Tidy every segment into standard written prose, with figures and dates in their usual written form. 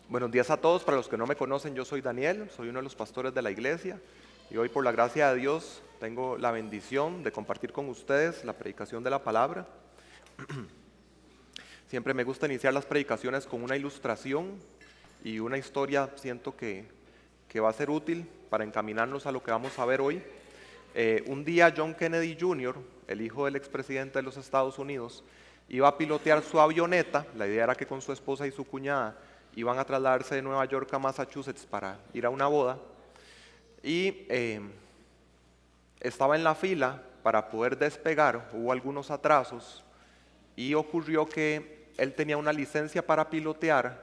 Buenos días a todos. Para los que no me conocen, yo soy Daniel, soy uno de los pastores de la iglesia y hoy, por la gracia de Dios, tengo la bendición de compartir con ustedes la predicación de la palabra. Siempre me gusta iniciar las predicaciones con una ilustración y una historia. Siento que va a ser útil para encaminarnos a lo que vamos a ver hoy. Un día John Kennedy Jr., el hijo del expresidente de los Estados Unidos, iba a pilotear su avioneta. La idea era que con su esposa y su cuñada iban a trasladarse de Nueva York a Massachusetts para ir a una boda. Y estaba en la fila para poder despegar. Hubo algunos atrasos y ocurrió que él tenía una licencia para pilotear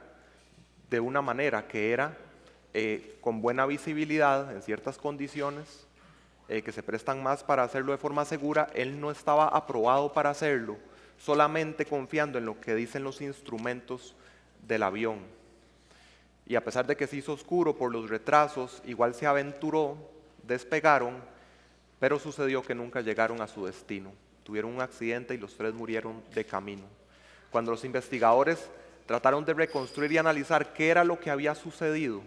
de una manera que era con buena visibilidad en ciertas condiciones que se prestan más para hacerlo de forma segura. Él no estaba aprobado para hacerlo, solamente confiando en lo que dicen los instrumentos del avión. Y a pesar de que se hizo oscuro por los retrasos, igual se aventuró, despegaron, pero sucedió que nunca llegaron a su destino. Tuvieron un accidente y los tres murieron de camino. Cuando los investigadores trataron de reconstruir y analizar qué era lo que había sucedido,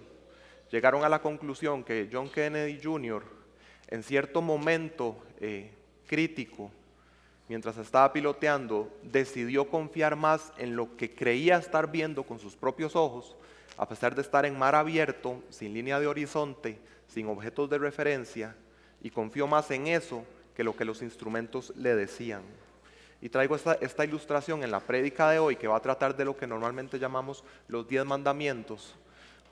llegaron a la conclusión que John Kennedy Jr., en cierto momento crítico, mientras estaba piloteando, decidió confiar más en lo que creía estar viendo con sus propios ojos, a pesar de estar en mar abierto, sin línea de horizonte, sin objetos de referencia, y confió más en eso que lo que los instrumentos le decían. Y traigo esta ilustración en la prédica de hoy, que va a tratar de lo que normalmente llamamos los 10 mandamientos,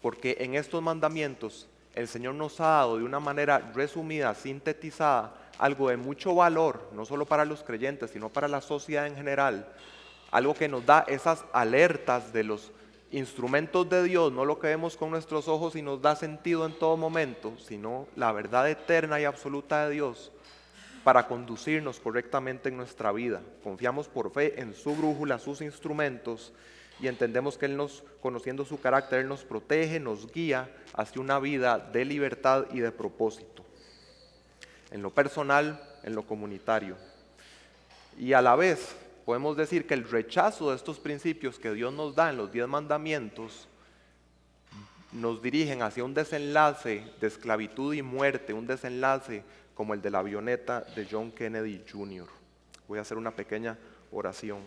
porque en estos mandamientos el Señor nos ha dado de una manera resumida, sintetizada, algo de mucho valor, no solo para los creyentes, sino para la sociedad en general. Algo que nos da esas alertas de los instrumentos de Dios, no lo que vemos con nuestros ojos y nos da sentido en todo momento, sino la verdad eterna y absoluta de Dios para conducirnos correctamente en nuestra vida. Confiamos por fe en su brújula, sus instrumentos, y entendemos que Él conociendo su carácter, Él nos protege, nos guía hacia una vida de libertad y de propósito, en lo personal, en lo comunitario. Y a la vez podemos decir que el rechazo de estos principios que Dios nos da en los 10 mandamientos nos dirigen hacia un desenlace de esclavitud y muerte, un desenlace como el de la avioneta de John Kennedy Jr. Voy a hacer una pequeña oración.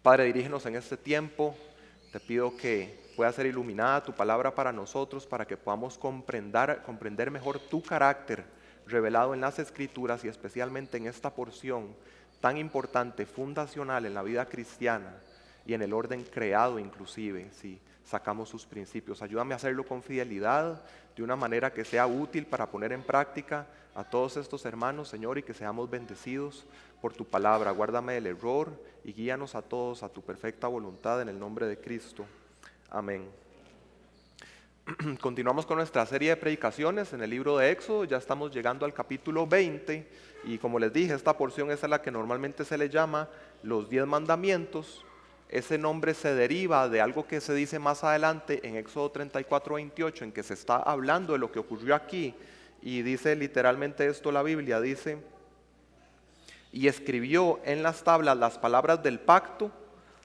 Padre, dirígenos en este tiempo. Te pido que pueda ser iluminada tu palabra para nosotros, para que podamos comprender mejor tu carácter revelado en las Escrituras, y especialmente en esta porción tan importante, fundacional en la vida cristiana y en el orden creado inclusive, si sacamos sus principios. Ayúdame a hacerlo con fidelidad, de una manera que sea útil para poner en práctica a todos estos hermanos, Señor, y que seamos bendecidos por tu palabra. Guárdame del error y guíanos a todos a tu perfecta voluntad, en el nombre de Cristo. Amén. Continuamos con nuestra serie de predicaciones en el libro de Éxodo. Ya estamos llegando al capítulo 20 y, como les dije, esta porción es a la que normalmente se le llama los 10 mandamientos. Ese nombre se deriva de algo que se dice más adelante en Éxodo 34:28, en que se está hablando de lo que ocurrió aquí, y dice literalmente esto la Biblia, dice: y escribió en las tablas las palabras del pacto,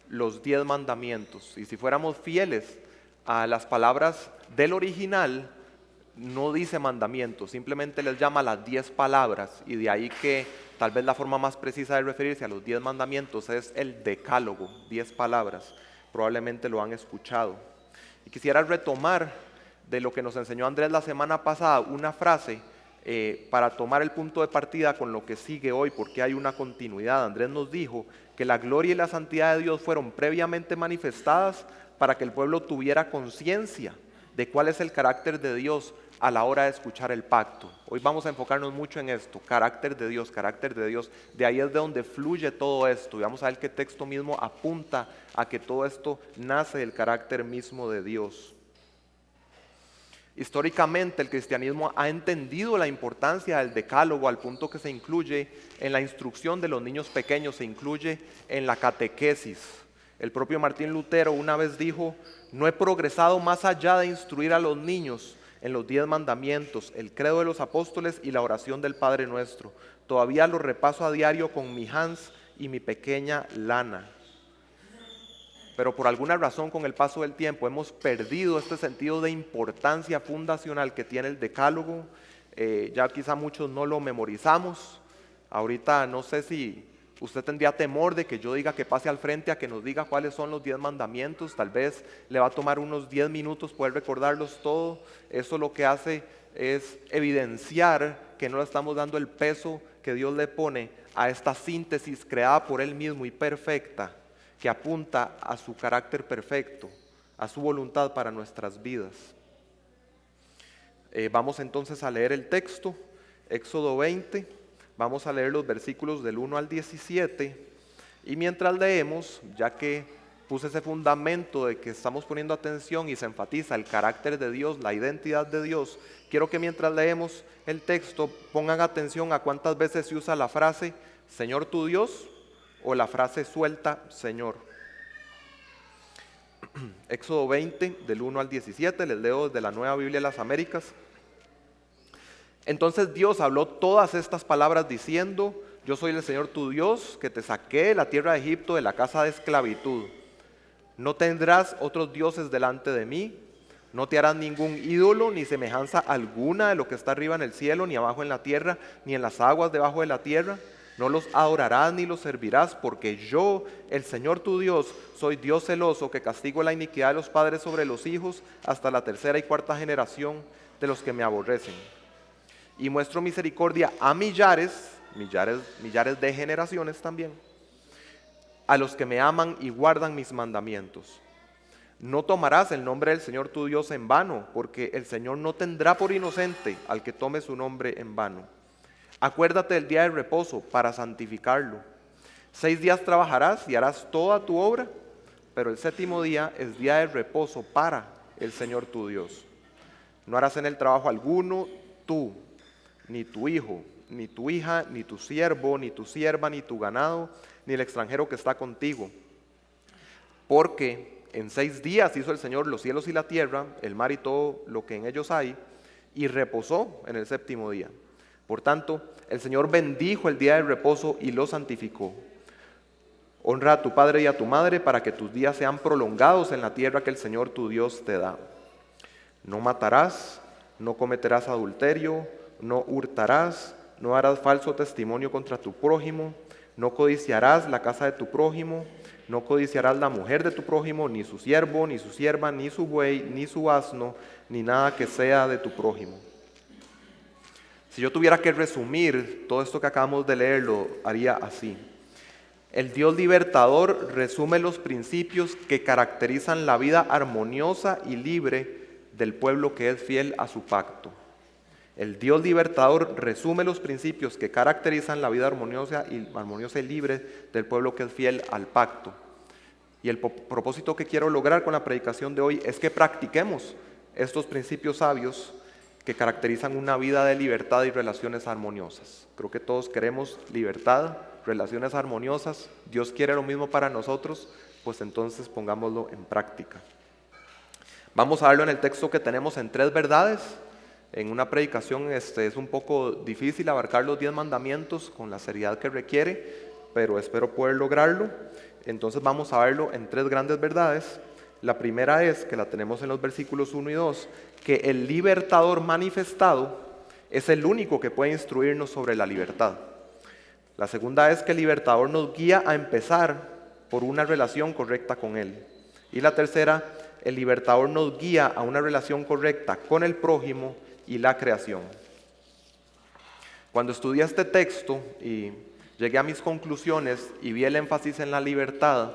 los 10 mandamientos. Y si fuéramos fieles a las palabras del original, no dice mandamientos, simplemente les llama las 10 palabras, y de ahí que tal vez la forma más precisa de referirse a los 10 mandamientos es el decálogo, 10 palabras. Probablemente lo han escuchado. Y quisiera retomar de lo que nos enseñó Andrés la semana pasada, una frase para tomar el punto de partida con lo que sigue hoy, porque hay una continuidad. Andrés nos dijo que la gloria y la santidad de Dios fueron previamente manifestadas para que el pueblo tuviera conciencia de cuál es el carácter de Dios a la hora de escuchar el pacto. Hoy vamos a enfocarnos mucho en esto, carácter de Dios, carácter de Dios. De ahí es de donde fluye todo esto, y vamos a ver qué texto mismo apunta a que todo esto nace del carácter mismo de Dios. Históricamente el cristianismo ha entendido la importancia del decálogo al punto que se incluye en la instrucción de los niños pequeños, se incluye en la catequesis. El propio Martín Lutero una vez dijo: no he progresado más allá de instruir a los niños en los 10 mandamientos, el credo de los apóstoles y la oración del Padre Nuestro. Todavía los repaso a diario con mi Hans y mi pequeña lana. Pero por alguna razón con el paso del tiempo hemos perdido este sentido de importancia fundacional que tiene el decálogo. Ya quizá muchos no lo memorizamos. Ahorita no sé si usted tendría temor de que yo diga que pase al frente a que nos diga cuáles son los 10 mandamientos. Tal vez le va a tomar unos 10 minutos poder recordarlos todos. Eso lo que hace es evidenciar que no le estamos dando el peso que Dios le pone a esta síntesis creada por Él mismo y perfecta, que apunta a su carácter perfecto, a su voluntad para nuestras vidas. Vamos entonces a leer el texto, Éxodo 20, vamos a leer los versículos del 1 al 17, y mientras leemos, ya que puse ese fundamento de que estamos poniendo atención y se enfatiza el carácter de Dios, la identidad de Dios, quiero que mientras leemos el texto pongan atención a cuántas veces se usa la frase Señor tu Dios, o la frase suelta, Señor. Éxodo 20, del 1 al 17, les leo desde la Nueva Biblia de las Américas. Entonces Dios habló todas estas palabras diciendo: yo soy el Señor tu Dios, que te saqué de la tierra de Egipto, de la casa de esclavitud. No tendrás otros dioses delante de mí, no te harás ningún ídolo, ni semejanza alguna de lo que está arriba en el cielo, ni abajo en la tierra, ni en las aguas debajo de la tierra. No los adorarás ni los servirás, porque yo, el Señor tu Dios, soy Dios celoso, que castigo la iniquidad de los padres sobre los hijos hasta la tercera y cuarta generación de los que me aborrecen. Y muestro misericordia a millares de generaciones también, a los que me aman y guardan mis mandamientos. No tomarás el nombre del Señor tu Dios en vano, porque el Señor no tendrá por inocente al que tome su nombre en vano. Acuérdate del día de reposo para santificarlo. 6 días trabajarás y harás toda tu obra, pero el séptimo día es día de reposo para el Señor tu Dios. No harás en él trabajo alguno, tú, ni tu hijo, ni tu hija, ni tu siervo, ni tu sierva, ni tu ganado, ni el extranjero que está contigo. Porque en 6 días hizo el Señor los cielos y la tierra, el mar y todo lo que en ellos hay, y reposó en el séptimo día. Por tanto, el Señor bendijo el día de reposo y lo santificó. Honra a tu padre y a tu madre para que tus días sean prolongados en la tierra que el Señor tu Dios te da. No matarás, no cometerás adulterio, no hurtarás, no harás falso testimonio contra tu prójimo, no codiciarás la casa de tu prójimo, no codiciarás la mujer de tu prójimo, ni su siervo, ni su sierva, ni su buey, ni su asno, ni nada que sea de tu prójimo. Si yo tuviera que resumir todo esto que acabamos de leer, lo haría así. El Dios libertador resume los principios que caracterizan la vida armoniosa y libre del pueblo que es fiel a su pacto. El Dios libertador resume los principios que caracterizan la vida armoniosa y libre del pueblo que es fiel al pacto. Y el propósito que quiero lograr con la predicación de hoy es que practiquemos estos principios sabios que caracterizan una vida de libertad y relaciones armoniosas. Creo que todos queremos libertad, relaciones armoniosas. Dios quiere lo mismo para nosotros, pues entonces pongámoslo en práctica. Vamos a verlo en el texto que tenemos en 3 verdades. En una predicación es un poco difícil abarcar los 10 mandamientos con la seriedad que requiere, pero espero poder lograrlo. Entonces vamos a verlo en 3 grandes verdades. La primera es, que la tenemos en los versículos 1 y 2, que el libertador manifestado es el único que puede instruirnos sobre la libertad. La segunda es que el libertador nos guía a empezar por una relación correcta con Él. Y la tercera, el libertador nos guía a una relación correcta con el prójimo y la creación. Cuando estudié este texto y llegué a mis conclusiones y vi el énfasis en la libertad,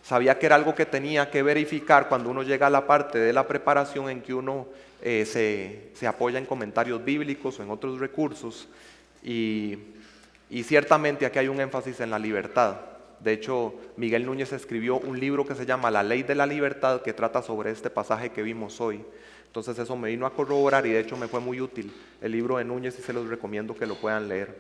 sabía que era algo que tenía que verificar cuando uno llega a la parte de la preparación en que uno se apoya en comentarios bíblicos o en otros recursos, y ciertamente aquí hay un énfasis en la libertad. De hecho, Miguel Núñez escribió un libro que se llama La Ley de la Libertad, que trata sobre este pasaje que vimos hoy. Entonces eso me vino a corroborar y de hecho me fue muy útil el libro de Núñez y se los recomiendo que lo puedan leer.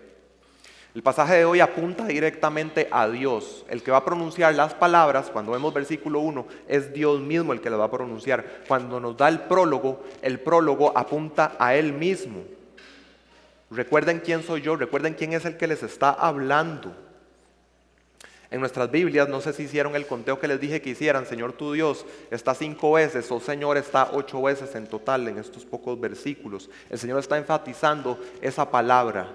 El pasaje de hoy apunta directamente a Dios. El que va a pronunciar las palabras, cuando vemos versículo 1, es Dios mismo el que lo va a pronunciar. Cuando nos da el prólogo apunta a Él mismo. Recuerden quién soy yo, recuerden quién es el que les está hablando. En nuestras Biblias, no sé si hicieron el conteo que les dije que hicieran, Señor tu Dios está 5 veces, o Señor está 8 veces en total en estos pocos versículos. El Señor está enfatizando esa palabra.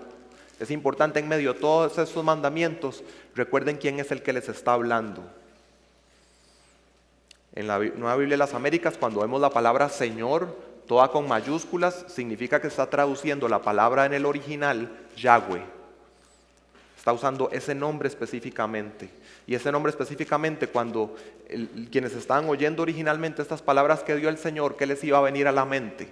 Es importante en medio de todos estos mandamientos, recuerden quién es el que les está hablando. En la Nueva Biblia de las Américas, cuando vemos la palabra Señor, toda con mayúsculas, significa que está traduciendo la palabra en el original, Yahweh. Está usando ese nombre específicamente. Y ese nombre específicamente cuando quienes estaban oyendo originalmente estas palabras que dio el Señor, ¿qué les iba a venir a la mente?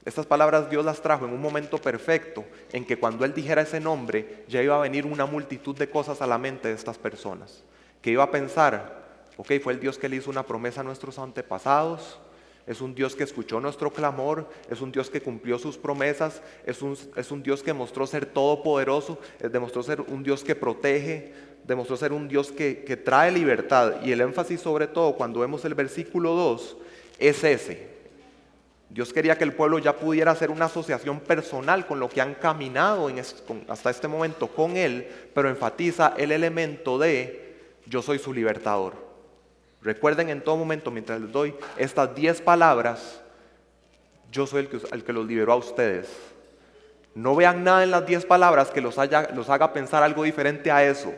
Estas palabras Dios las trajo en un momento perfecto, en que cuando Él dijera ese nombre, ya iba a venir una multitud de cosas a la mente de estas personas. Que iba a pensar, ok, fue el Dios que le hizo una promesa a nuestros antepasados, es un Dios que escuchó nuestro clamor, es un Dios que cumplió sus promesas, es un Dios que mostró ser todopoderoso, demostró ser un Dios que protege, demostró ser un Dios que trae libertad. Y el énfasis sobre todo cuando vemos el versículo 2 es ese. Dios quería que el pueblo ya pudiera hacer una asociación personal con lo que han caminado hasta este momento con Él, pero enfatiza el elemento de yo soy su libertador. Recuerden en todo momento, mientras les doy estas 10 palabras, yo soy el que los liberó a ustedes. No vean nada en las 10 palabras que los haga pensar algo diferente a eso.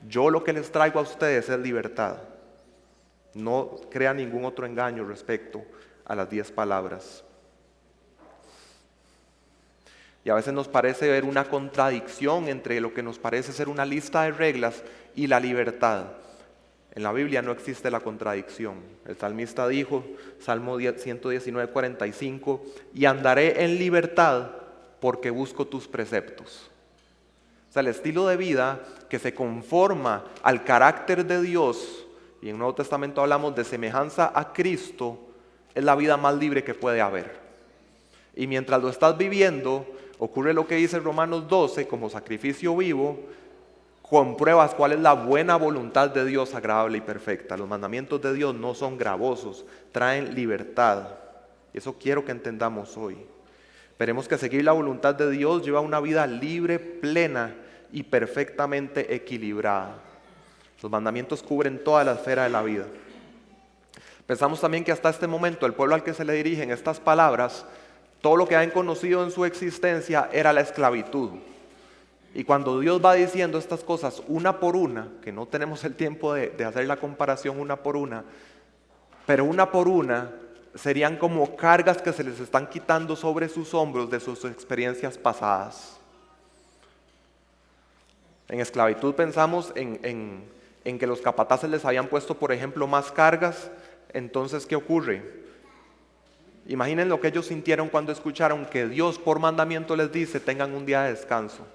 Yo lo que les traigo a ustedes es libertad. No crean ningún otro engaño respecto a las 10 palabras. Y a veces nos parece ver una contradicción entre lo que nos parece ser una lista de reglas y la libertad. En la Biblia no existe la contradicción. El salmista dijo, Salmo 119, 45, y andaré en libertad porque busco tus preceptos. O sea, el estilo de vida que se conforma al carácter de Dios, y en el Nuevo Testamento hablamos de semejanza a Cristo, es la vida más libre que puede haber. Y mientras lo estás viviendo, ocurre lo que dice Romanos 12, como sacrificio vivo, compruebas cuál es la buena voluntad de Dios agradable y perfecta. Los mandamientos de Dios no son gravosos, traen libertad. Eso quiero que entendamos hoy. Veremos que seguir la voluntad de Dios lleva una vida libre, plena y perfectamente equilibrada. Los mandamientos cubren toda la esfera de la vida. Pensamos también que hasta este momento el pueblo al que se le dirigen estas palabras, todo lo que han conocido en su existencia era la esclavitud. Y cuando Dios va diciendo estas cosas una por una, que no tenemos el tiempo de hacer la comparación una por una, pero una por una serían como cargas que se les están quitando sobre sus hombros de sus experiencias pasadas. En esclavitud pensamos en que los capataces les habían puesto, por ejemplo, más cargas. Entonces, ¿qué ocurre? Imaginen lo que ellos sintieron cuando escucharon que Dios por mandamiento les dice, tengan un día de descanso.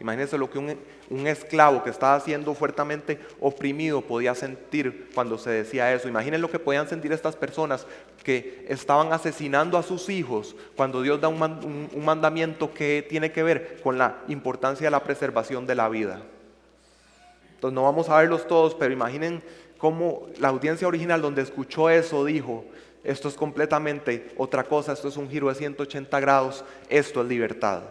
Imagínense lo que un esclavo que estaba siendo fuertemente oprimido podía sentir cuando se decía eso. Imaginen lo que podían sentir estas personas que estaban asesinando a sus hijos cuando Dios da un mandamiento que tiene que ver con la importancia de la preservación de la vida. Entonces no vamos a verlos todos, pero imaginen cómo la audiencia original donde escuchó eso dijo, esto es completamente otra cosa, esto es un giro de 180 grados, esto es libertad.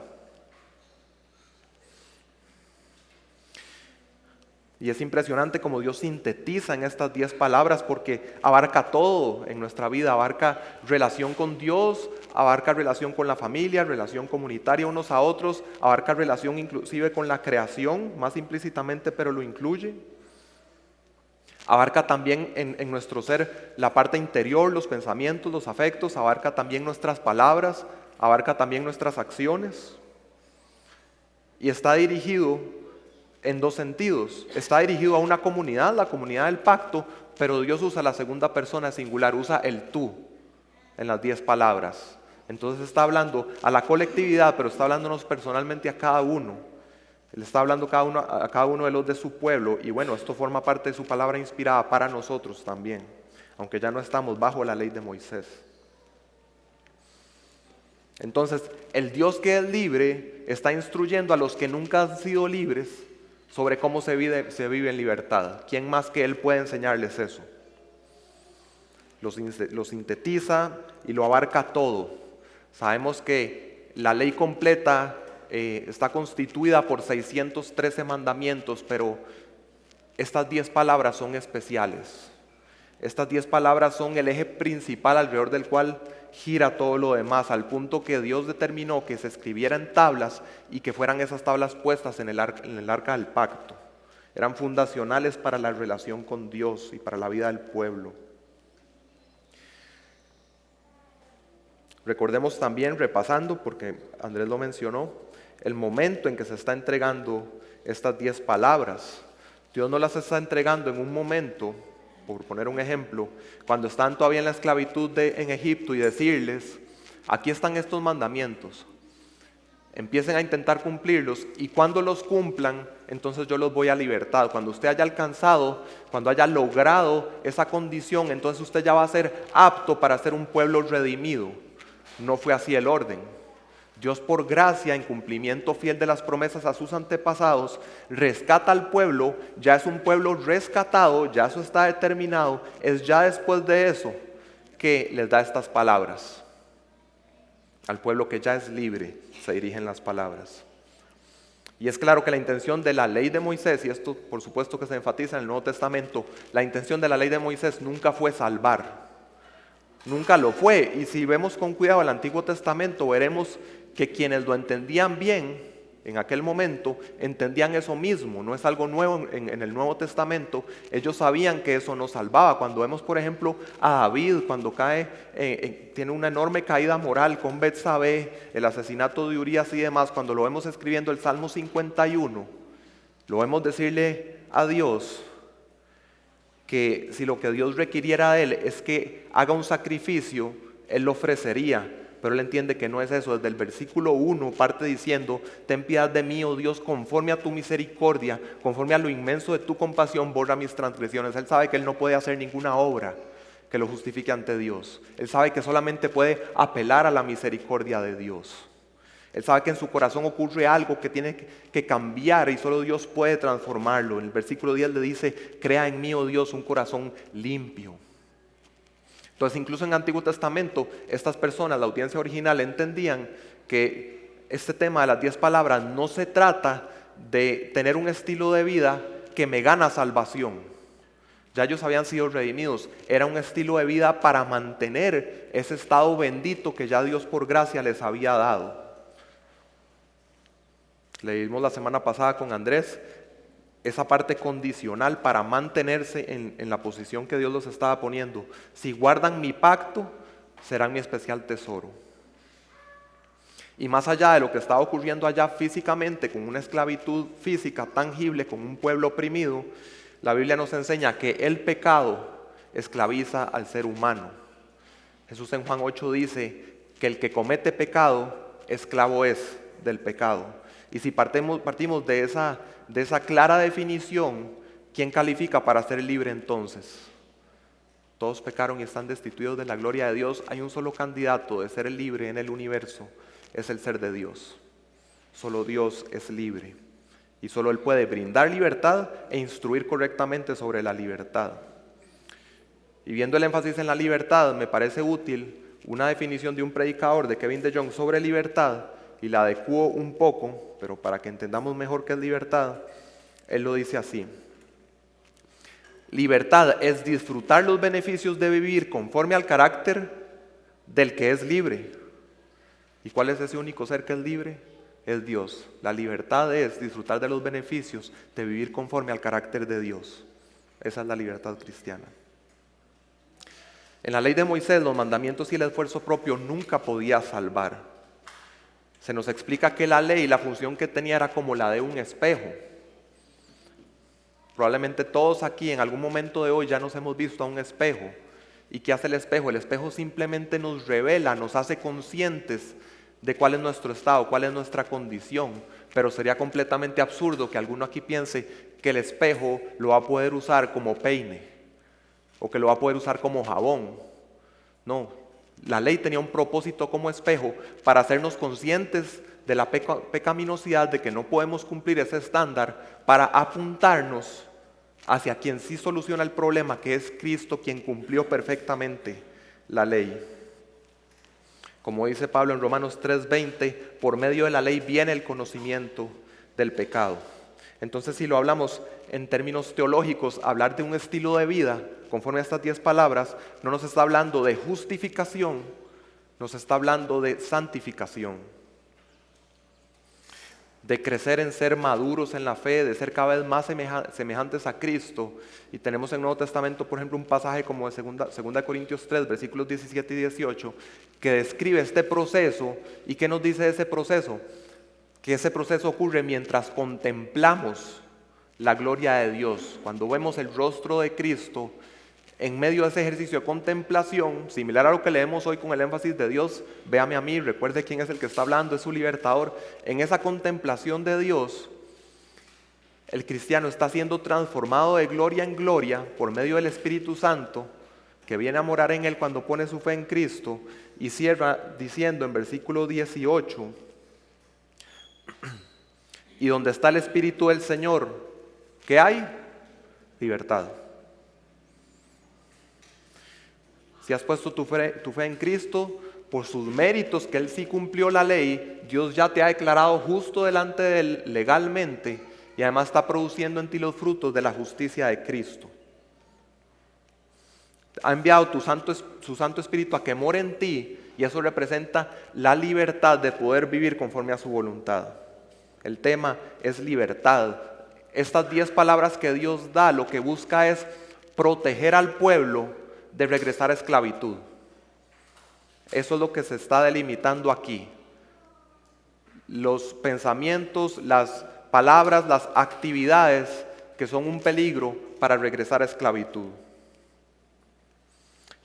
Y es impresionante como Dios sintetiza en estas 10 palabras porque abarca todo en nuestra vida, abarca relación con Dios, abarca relación con la familia, relación comunitaria unos a otros, abarca relación inclusive con la creación, más implícitamente pero lo incluye. Abarca también en nuestro ser la parte interior, los pensamientos, los afectos, abarca también nuestras palabras, abarca también nuestras acciones. Y está dirigido en dos sentidos. Está dirigido a una comunidad, la comunidad del pacto, pero Dios usa la segunda persona singular, usa el tú en las 10 palabras. Entonces está hablando a la colectividad, pero está hablándonos personalmente a cada uno. Él está hablando a cada uno de los de su pueblo y bueno, esto forma parte de su palabra inspirada para nosotros también, aunque ya no estamos bajo la ley de Moisés. Entonces, el Dios que es libre está instruyendo a los que nunca han sido libres sobre cómo se vive en libertad. ¿Quién más que Él puede enseñarles eso? Lo sintetiza y lo abarca todo. Sabemos que la ley completa está constituida por 613 mandamientos, pero estas 10 palabras son especiales. Estas 10 palabras son el eje principal alrededor del cual gira todo lo demás, al punto que Dios determinó que se escribiera en tablas y que fueran esas tablas puestas en el arca del pacto. Eran fundacionales para la relación con Dios y para la vida del pueblo. Recordemos también, repasando, porque Andrés lo mencionó, el momento en que se está entregando estas 10 palabras. Dios no las está entregando en un momento, por poner un ejemplo, cuando están todavía en la esclavitud en Egipto, y decirles, aquí están estos mandamientos, empiecen a intentar cumplirlos, y cuando los cumplan, entonces yo los voy a libertad. Cuando usted haya alcanzado, cuando haya logrado esa condición, entonces usted ya va a ser apto para ser un pueblo redimido. No fue así el orden. Dios, por gracia, en cumplimiento fiel de las promesas a sus antepasados, rescata al pueblo. Ya es un pueblo rescatado, ya eso está determinado. Es ya después de eso que les da estas palabras. Al pueblo que ya es libre se dirigen las palabras. Y es claro que la intención de la ley de Moisés, y esto por supuesto que se enfatiza en el Nuevo Testamento, la intención de la ley de Moisés nunca fue salvar. Nunca lo fue. Y si vemos con cuidado el Antiguo Testamento, veremos que quienes lo entendían bien en aquel momento, entendían eso mismo. No es algo nuevo en el Nuevo Testamento. Ellos sabían que eso nos salvaba. Cuando vemos, por ejemplo, a David, cuando tiene una enorme caída moral con Betsabé, el asesinato de Urías y demás, cuando lo vemos escribiendo el Salmo 51, lo vemos decirle a Dios que si lo que Dios requiriera de él es que haga un sacrificio, él lo ofrecería. Pero él entiende que no es eso. Desde el versículo 1 parte diciendo, ten piedad de mí, oh Dios, conforme a tu misericordia, conforme a lo inmenso de tu compasión, borra mis transgresiones. Él sabe que él no puede hacer ninguna obra que lo justifique ante Dios. Él sabe que solamente puede apelar a la misericordia de Dios. Él sabe que en su corazón ocurre algo que tiene que cambiar y solo Dios puede transformarlo. En el versículo 10 le dice, crea en mí, oh Dios, un corazón limpio. Entonces, incluso en el Antiguo Testamento, estas personas, la audiencia original, entendían que este tema de las 10 palabras no se trata de tener un estilo de vida que me gana salvación. Ya ellos habían sido redimidos. Era un estilo de vida para mantener ese estado bendito que ya Dios por gracia les había dado. Leímos la semana pasada con Andrés esa parte condicional para mantenerse en la posición que Dios los estaba poniendo. Si guardan mi pacto, serán mi especial tesoro. Y más allá de lo que estaba ocurriendo allá físicamente, con una esclavitud física tangible, con un pueblo oprimido, la Biblia nos enseña que el pecado esclaviza al ser humano. Jesús en Juan 8 dice que el que comete pecado, esclavo es del pecado. Y si partimos de esa clara definición, ¿quién califica para ser libre entonces? Todos pecaron y están destituidos de la gloria de Dios. Hay un solo candidato de ser libre en el universo, es el ser de Dios. Solo Dios es libre y solo Él puede brindar libertad e instruir correctamente sobre la libertad. Y viendo el énfasis en la libertad, me parece útil una definición de un predicador, de Kevin DeYoung, sobre libertad, y la adecuo un poco, pero para que entendamos mejor qué es libertad. Él lo dice así: libertad es disfrutar los beneficios de vivir conforme al carácter del que es libre. ¿Y cuál es ese único ser que es libre? Es Dios. La libertad es disfrutar de los beneficios de vivir conforme al carácter de Dios. Esa es la libertad cristiana. En la ley de Moisés, los mandamientos y el esfuerzo propio nunca podía salvar. Se nos explica que la ley, la función que tenía era como la de un espejo. Probablemente todos aquí en algún momento de hoy ya nos hemos visto a un espejo. ¿Y qué hace el espejo? El espejo simplemente nos revela, nos hace conscientes de cuál es nuestro estado, cuál es nuestra condición. Pero sería completamente absurdo que alguno aquí piense que el espejo lo va a poder usar como peine o que lo va a poder usar como jabón. No. La ley tenía un propósito como espejo para hacernos conscientes de la pecaminosidad, de que no podemos cumplir ese estándar, para apuntarnos hacia quien sí soluciona el problema, que es Cristo, quien cumplió perfectamente la ley. Como dice Pablo en Romanos 3:20, por medio de la ley viene el conocimiento del pecado. Entonces, si lo hablamos en términos teológicos, hablar de un estilo de vida, conforme a estas 10 palabras, no nos está hablando de justificación, nos está hablando de santificación, de crecer en ser maduros en la fe, de ser cada vez más semejantes a Cristo. Y tenemos en el Nuevo Testamento, por ejemplo, un pasaje como de 2 Corintios 3, versículos 17 y 18, que describe este proceso. ¿Y qué nos dice ese proceso? Que ese proceso ocurre mientras contemplamos la gloria de Dios. Cuando vemos el rostro de Cristo, en medio de ese ejercicio de contemplación, similar a lo que leemos hoy con el énfasis de Dios, véame a mí, recuerde quién es el que está hablando, es su libertador. En esa contemplación de Dios, el cristiano está siendo transformado de gloria en gloria por medio del Espíritu Santo, que viene a morar en él cuando pone su fe en Cristo, y cierra diciendo en versículo 18, y donde está el Espíritu del Señor, ¿qué hay? Libertad. Si has puesto tu fe en Cristo, por sus méritos, que Él sí cumplió la ley, Dios ya te ha declarado justo delante de Él legalmente, y además está produciendo en ti los frutos de la justicia de Cristo. Ha enviado su Santo Espíritu a que more en ti, y eso representa la libertad de poder vivir conforme a su voluntad. El tema es libertad. Estas 10 palabras que Dios da, lo que busca es proteger al pueblo de regresar a esclavitud. Eso es lo que se está delimitando aquí. Los pensamientos, las palabras, las actividades que son un peligro para regresar a esclavitud.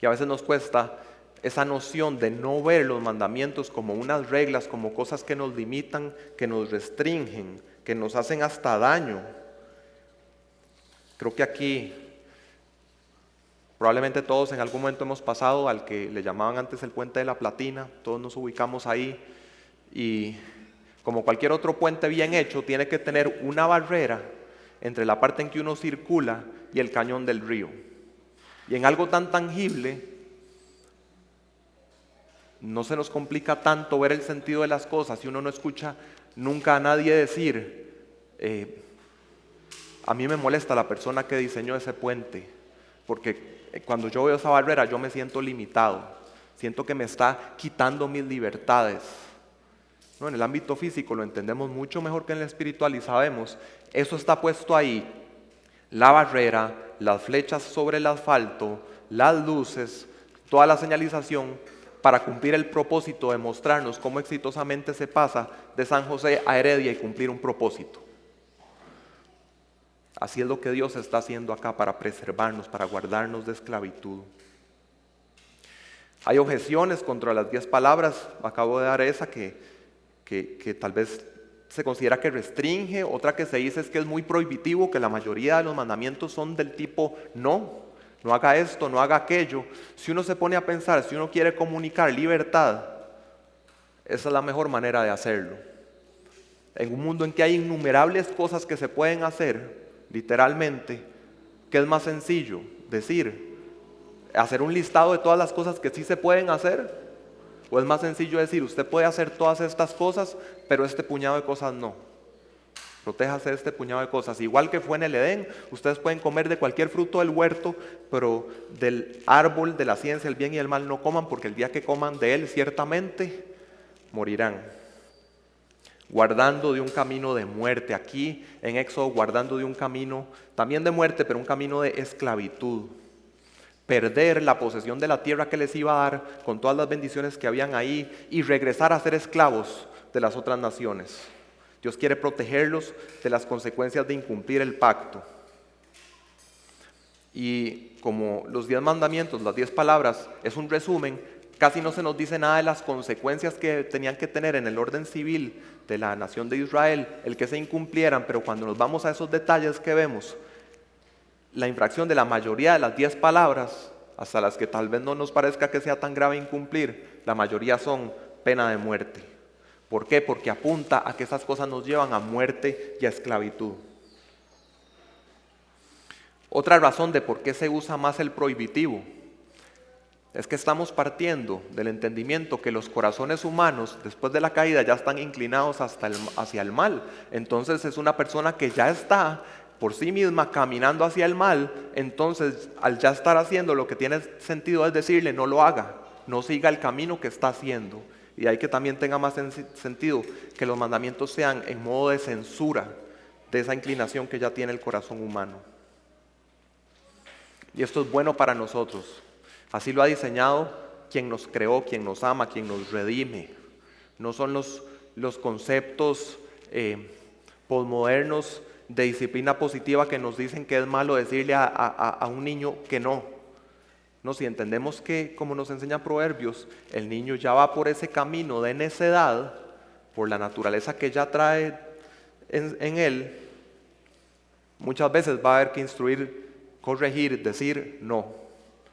Y a veces nos cuesta esa noción de no ver los mandamientos como unas reglas, como cosas que nos limitan, que nos restringen, que nos hacen hasta daño. Creo que aquí probablemente todos en algún momento hemos pasado al que le llamaban antes el puente de la Platina, todos nos ubicamos ahí, y como cualquier otro puente bien hecho, tiene que tener una barrera entre la parte en que uno circula y el cañón del río. Y en algo tan tangible, no se nos complica tanto ver el sentido de las cosas si uno no escucha nunca a nadie decir, a mí me molesta la persona que diseñó ese puente, porque cuando yo veo esa barrera yo me siento limitado, siento que me está quitando mis libertades. No, en el ámbito físico lo entendemos mucho mejor que en el espiritual y sabemos, eso está puesto ahí, la barrera, las flechas sobre el asfalto, las luces, toda la señalización para cumplir el propósito de mostrarnos cómo exitosamente se pasa de San José a Heredia y cumplir un propósito. Así es lo que Dios está haciendo acá para preservarnos, para guardarnos de esclavitud. Hay objeciones contra las 10 palabras, acabo de dar esa que tal vez se considera que restringe, otra que se dice es que es muy prohibitivo, que la mayoría de los mandamientos son del tipo no haga esto, no haga aquello. Si uno se pone a pensar, si uno quiere comunicar libertad, esa es la mejor manera de hacerlo. En un mundo en que hay innumerables cosas que se pueden hacer, literalmente, ¿qué es más sencillo? Hacer un listado de todas las cosas que sí se pueden hacer, o es más sencillo decir, usted puede hacer todas estas cosas, pero este puñado de cosas no. Protéjase de este puñado de cosas. Igual que fue en el Edén, ustedes pueden comer de cualquier fruto del huerto, pero del árbol de la ciencia, el bien y el mal no coman, porque el día que coman de él ciertamente morirán. Guardando de un camino de muerte. Aquí en Éxodo, guardando de un camino también de muerte, pero un camino de esclavitud. Perder la posesión de la tierra que les iba a dar con todas las bendiciones que habían ahí y regresar a ser esclavos de las otras naciones. Dios quiere protegerlos de las consecuencias de incumplir el pacto. Y como los 10 mandamientos, las 10 palabras, es un resumen, casi no se nos dice nada de las consecuencias que tenían que tener en el orden civil de la nación de Israel, el que se incumplieran, pero cuando nos vamos a esos detalles que vemos, la infracción de la mayoría de las 10 palabras, hasta las que tal vez no nos parezca que sea tan grave incumplir, la mayoría son pena de muerte. ¿Por qué? Porque apunta a que esas cosas nos llevan a muerte y a esclavitud. Otra razón de por qué se usa más el prohibitivo es que estamos partiendo del entendimiento que los corazones humanos después de la caída ya están inclinados hacia el mal. Entonces es una persona que ya está por sí misma caminando hacia el mal. Entonces, al ya estar haciendo lo que tiene sentido es decirle: no lo haga, no siga el camino que está haciendo. Y hay que también tenga más sentido que los mandamientos sean en modo de censura de esa inclinación que ya tiene el corazón humano. Y esto es bueno para nosotros. Así lo ha diseñado quien nos creó, quien nos ama, quien nos redime. No son los conceptos posmodernos de disciplina positiva que nos dicen que es malo decirle a un niño que no. No, si entendemos que, como nos enseña Proverbios, el niño ya va por ese camino de necedad, por la naturaleza que ya trae en él, muchas veces va a haber que instruir, corregir, decir no.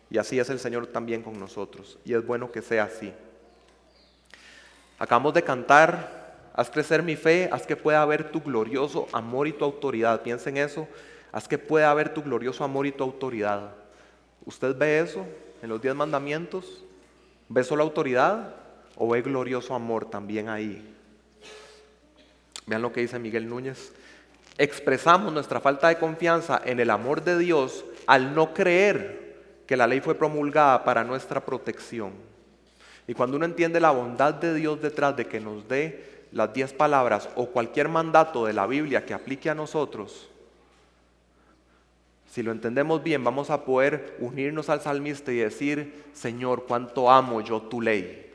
Y así es el Señor también con nosotros, y es bueno que sea así. Acabamos de cantar: haz crecer mi fe, haz que pueda ver tu glorioso amor y tu autoridad. Piensen en eso: haz que pueda ver tu glorioso amor y tu autoridad. ¿Usted ve eso en los 10 mandamientos? ¿Ve solo autoridad o ve glorioso amor también ahí? Vean lo que dice Miguel Núñez: expresamos nuestra falta de confianza en el amor de Dios al no creer que la ley fue promulgada para nuestra protección. Y cuando uno entiende la bondad de Dios detrás de que nos dé las 10 palabras o cualquier mandato de la Biblia que aplique a nosotros, si lo entendemos bien, vamos a poder unirnos al salmista y decir: Señor, cuánto amo yo tu ley.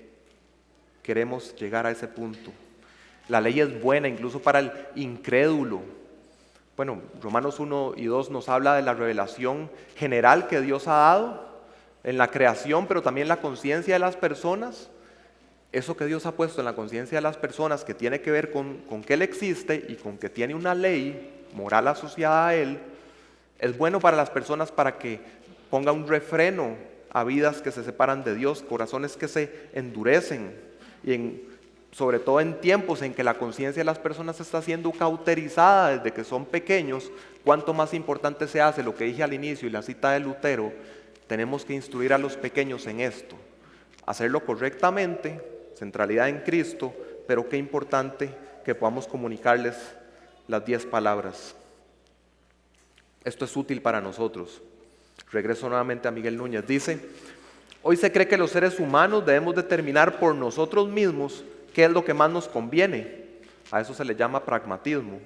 Queremos llegar a ese punto. La ley es buena incluso para el incrédulo. Bueno, Romanos 1 y 2 nos habla de la revelación general que Dios ha dado en la creación, pero también la conciencia de las personas. Eso que Dios ha puesto en la conciencia de las personas, que tiene que ver con que Él existe y con que tiene una ley moral asociada a Él, es bueno para las personas para que ponga un refreno a vidas que se separan de Dios, corazones que se endurecen, y sobre todo en tiempos en que la conciencia de las personas está siendo cauterizada desde que son pequeños. Cuánto más importante se hace lo que dije al inicio y la cita de Lutero: tenemos que instruir a los pequeños en esto, hacerlo correctamente, centralidad en Cristo, pero qué importante que podamos comunicarles las 10 palabras. Esto es útil para nosotros. Regreso nuevamente a Miguel Núñez. Dice: hoy se cree que los seres humanos debemos determinar por nosotros mismos qué es lo que más nos conviene. A eso se le llama pragmatismo.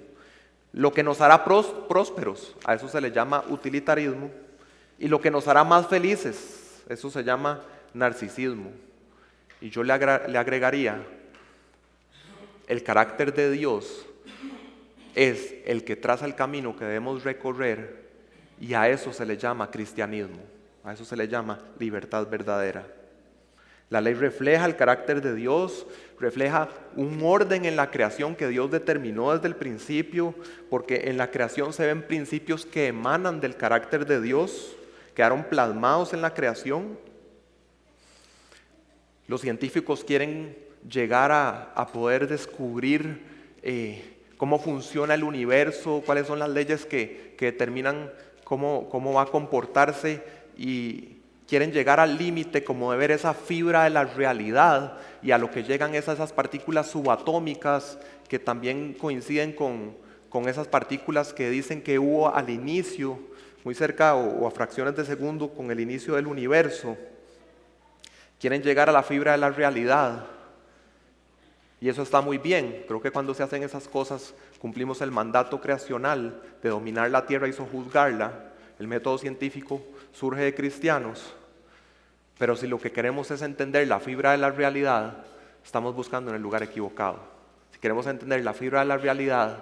Lo que nos hará prósperos, a eso se le llama utilitarismo. Y lo que nos hará más felices, eso se llama narcisismo. Y yo le agregaría: el carácter de Dios es el que traza el camino que debemos recorrer, y a eso se le llama cristianismo, a eso se le llama libertad verdadera. La ley refleja el carácter de Dios, refleja un orden en la creación que Dios determinó desde el principio, porque en la creación se ven principios que emanan del carácter de Dios, quedaron plasmados en la creación. Los científicos quieren llegar a poder descubrir cómo funciona el universo, cuáles son las leyes que determinan cómo va a comportarse, y quieren llegar al límite como de ver esa fibra de la realidad, y a lo que llegan es a esas partículas subatómicas que también coinciden con esas partículas que dicen que hubo al inicio, muy cerca o a fracciones de segundo con el inicio del universo. Quieren llegar a la fibra de la realidad. Y eso está muy bien. Creo que cuando se hacen esas cosas cumplimos el mandato creacional de dominar la tierra y sojuzgarla. El método científico surge de cristianos. Pero si lo que queremos es entender la fibra de la realidad, estamos buscando en el lugar equivocado. Si queremos entender la fibra de la realidad,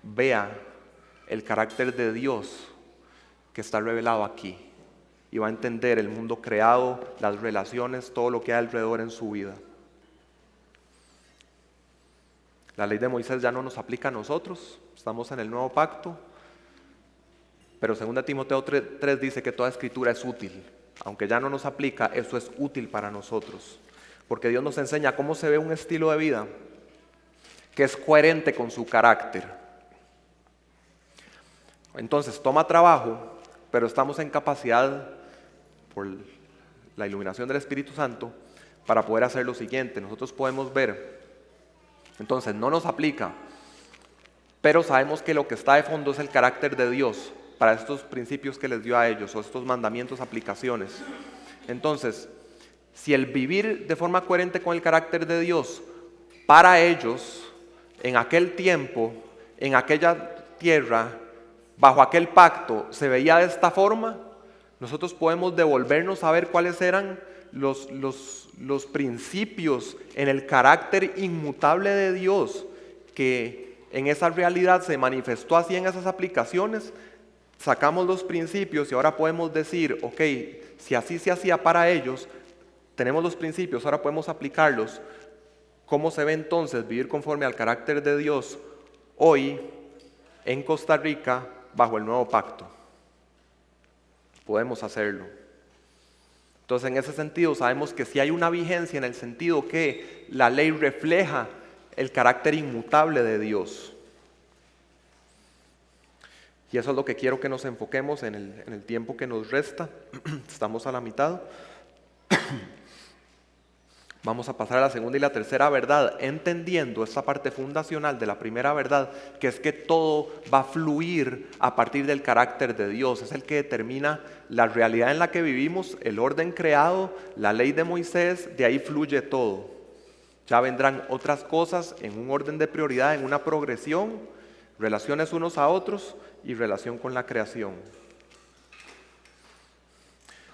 vea el carácter de Dios que está revelado aquí, y va a entender el mundo creado, las relaciones, todo lo que hay alrededor en su vida. La ley de Moisés ya no nos aplica a nosotros, estamos en el nuevo pacto, pero 2 Timoteo 3 dice que toda escritura es útil. Aunque ya no nos aplica, eso es útil para nosotros, porque Dios nos enseña cómo se ve un estilo de vida que es coherente con su carácter. Entonces toma trabajo, pero estamos en capacidad, por la iluminación del Espíritu Santo, para poder hacer lo siguiente. Nosotros podemos ver, entonces no nos aplica, pero sabemos que lo que está de fondo es el carácter de Dios para estos principios que les dio a ellos, o estos mandamientos, aplicaciones. Entonces, si el vivir de forma coherente con el carácter de Dios, para ellos, en aquel tiempo, en aquella tierra, bajo aquel pacto, se veía de esta forma, nosotros podemos devolvernos a ver cuáles eran los principios en el carácter inmutable de Dios, que en esa realidad se manifestó así en esas aplicaciones. Sacamos los principios y ahora podemos decir, ok, si así se hacía para ellos, tenemos los principios, ahora podemos aplicarlos. ¿Cómo se ve entonces vivir conforme al carácter de Dios hoy en Costa Rica bajo el nuevo pacto? Podemos hacerlo. Entonces, en ese sentido, sabemos que sí hay una vigencia en el sentido que la ley refleja el carácter inmutable de Dios. Y eso es lo que quiero que nos enfoquemos en el tiempo que nos resta. Estamos a la mitad. Vamos a pasar a la segunda y la tercera verdad, entendiendo esta parte fundacional de la primera verdad, que es que todo va a fluir a partir del carácter de Dios. Es el que determina la realidad en la que vivimos, el orden creado, la ley de Moisés, de ahí fluye todo. Ya vendrán otras cosas en un orden de prioridad, en una progresión, relaciones unos a otros y relación con la creación.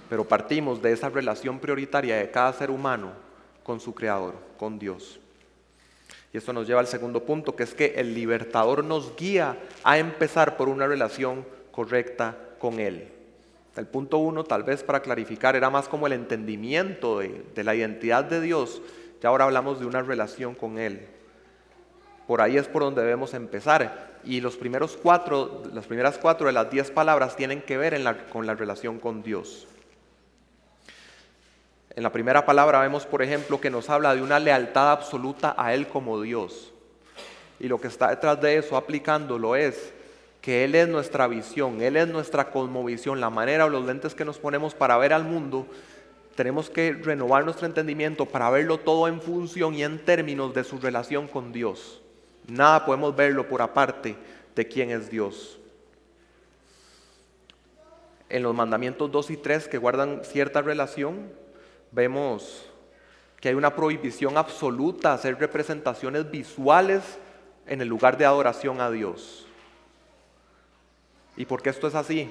Pero partimos de esa relación prioritaria de cada ser humano con su Creador, con Dios. Y esto nos lleva al segundo punto, que es que el libertador nos guía a empezar por una relación correcta con Él. El punto 1, tal vez para clarificar, era más como el entendimiento de la identidad de Dios. Y ahora hablamos de una relación con Él. Por ahí es por donde debemos empezar. Y las primeras 4 de las 10 palabras tienen que ver con la relación con Dios. En la primera palabra vemos, por ejemplo, que nos habla de una lealtad absoluta a Él como Dios. Y lo que está detrás de eso, aplicándolo, es que Él es nuestra visión, Él es nuestra cosmovisión, la manera o los lentes que nos ponemos para ver al mundo. Tenemos que renovar nuestro entendimiento para verlo todo en función y en términos de su relación con Dios. Nada podemos verlo por aparte de quién es Dios. En los mandamientos 2 y 3, que guardan cierta relación, vemos que hay una prohibición absoluta a hacer representaciones visuales en el lugar de adoración a Dios. ¿Y por qué esto es así?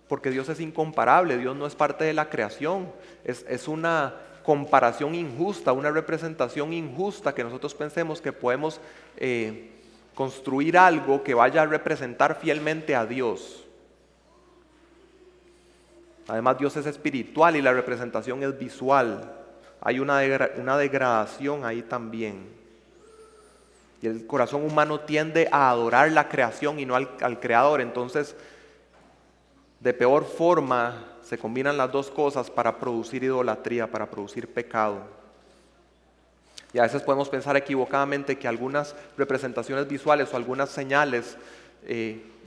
Porque Dios es incomparable, Dios no es parte de la creación, es una comparación injusta, una representación injusta que nosotros pensemos que podemos construir algo que vaya a representar fielmente a Dios. Además, Dios es espiritual y la representación es visual. Hay una degradación ahí también. Y el corazón humano tiende a adorar la creación y no al Creador. Entonces, de peor forma se combinan las dos cosas para producir idolatría, para producir pecado. Y a veces podemos pensar equivocadamente que algunas representaciones visuales o algunas señales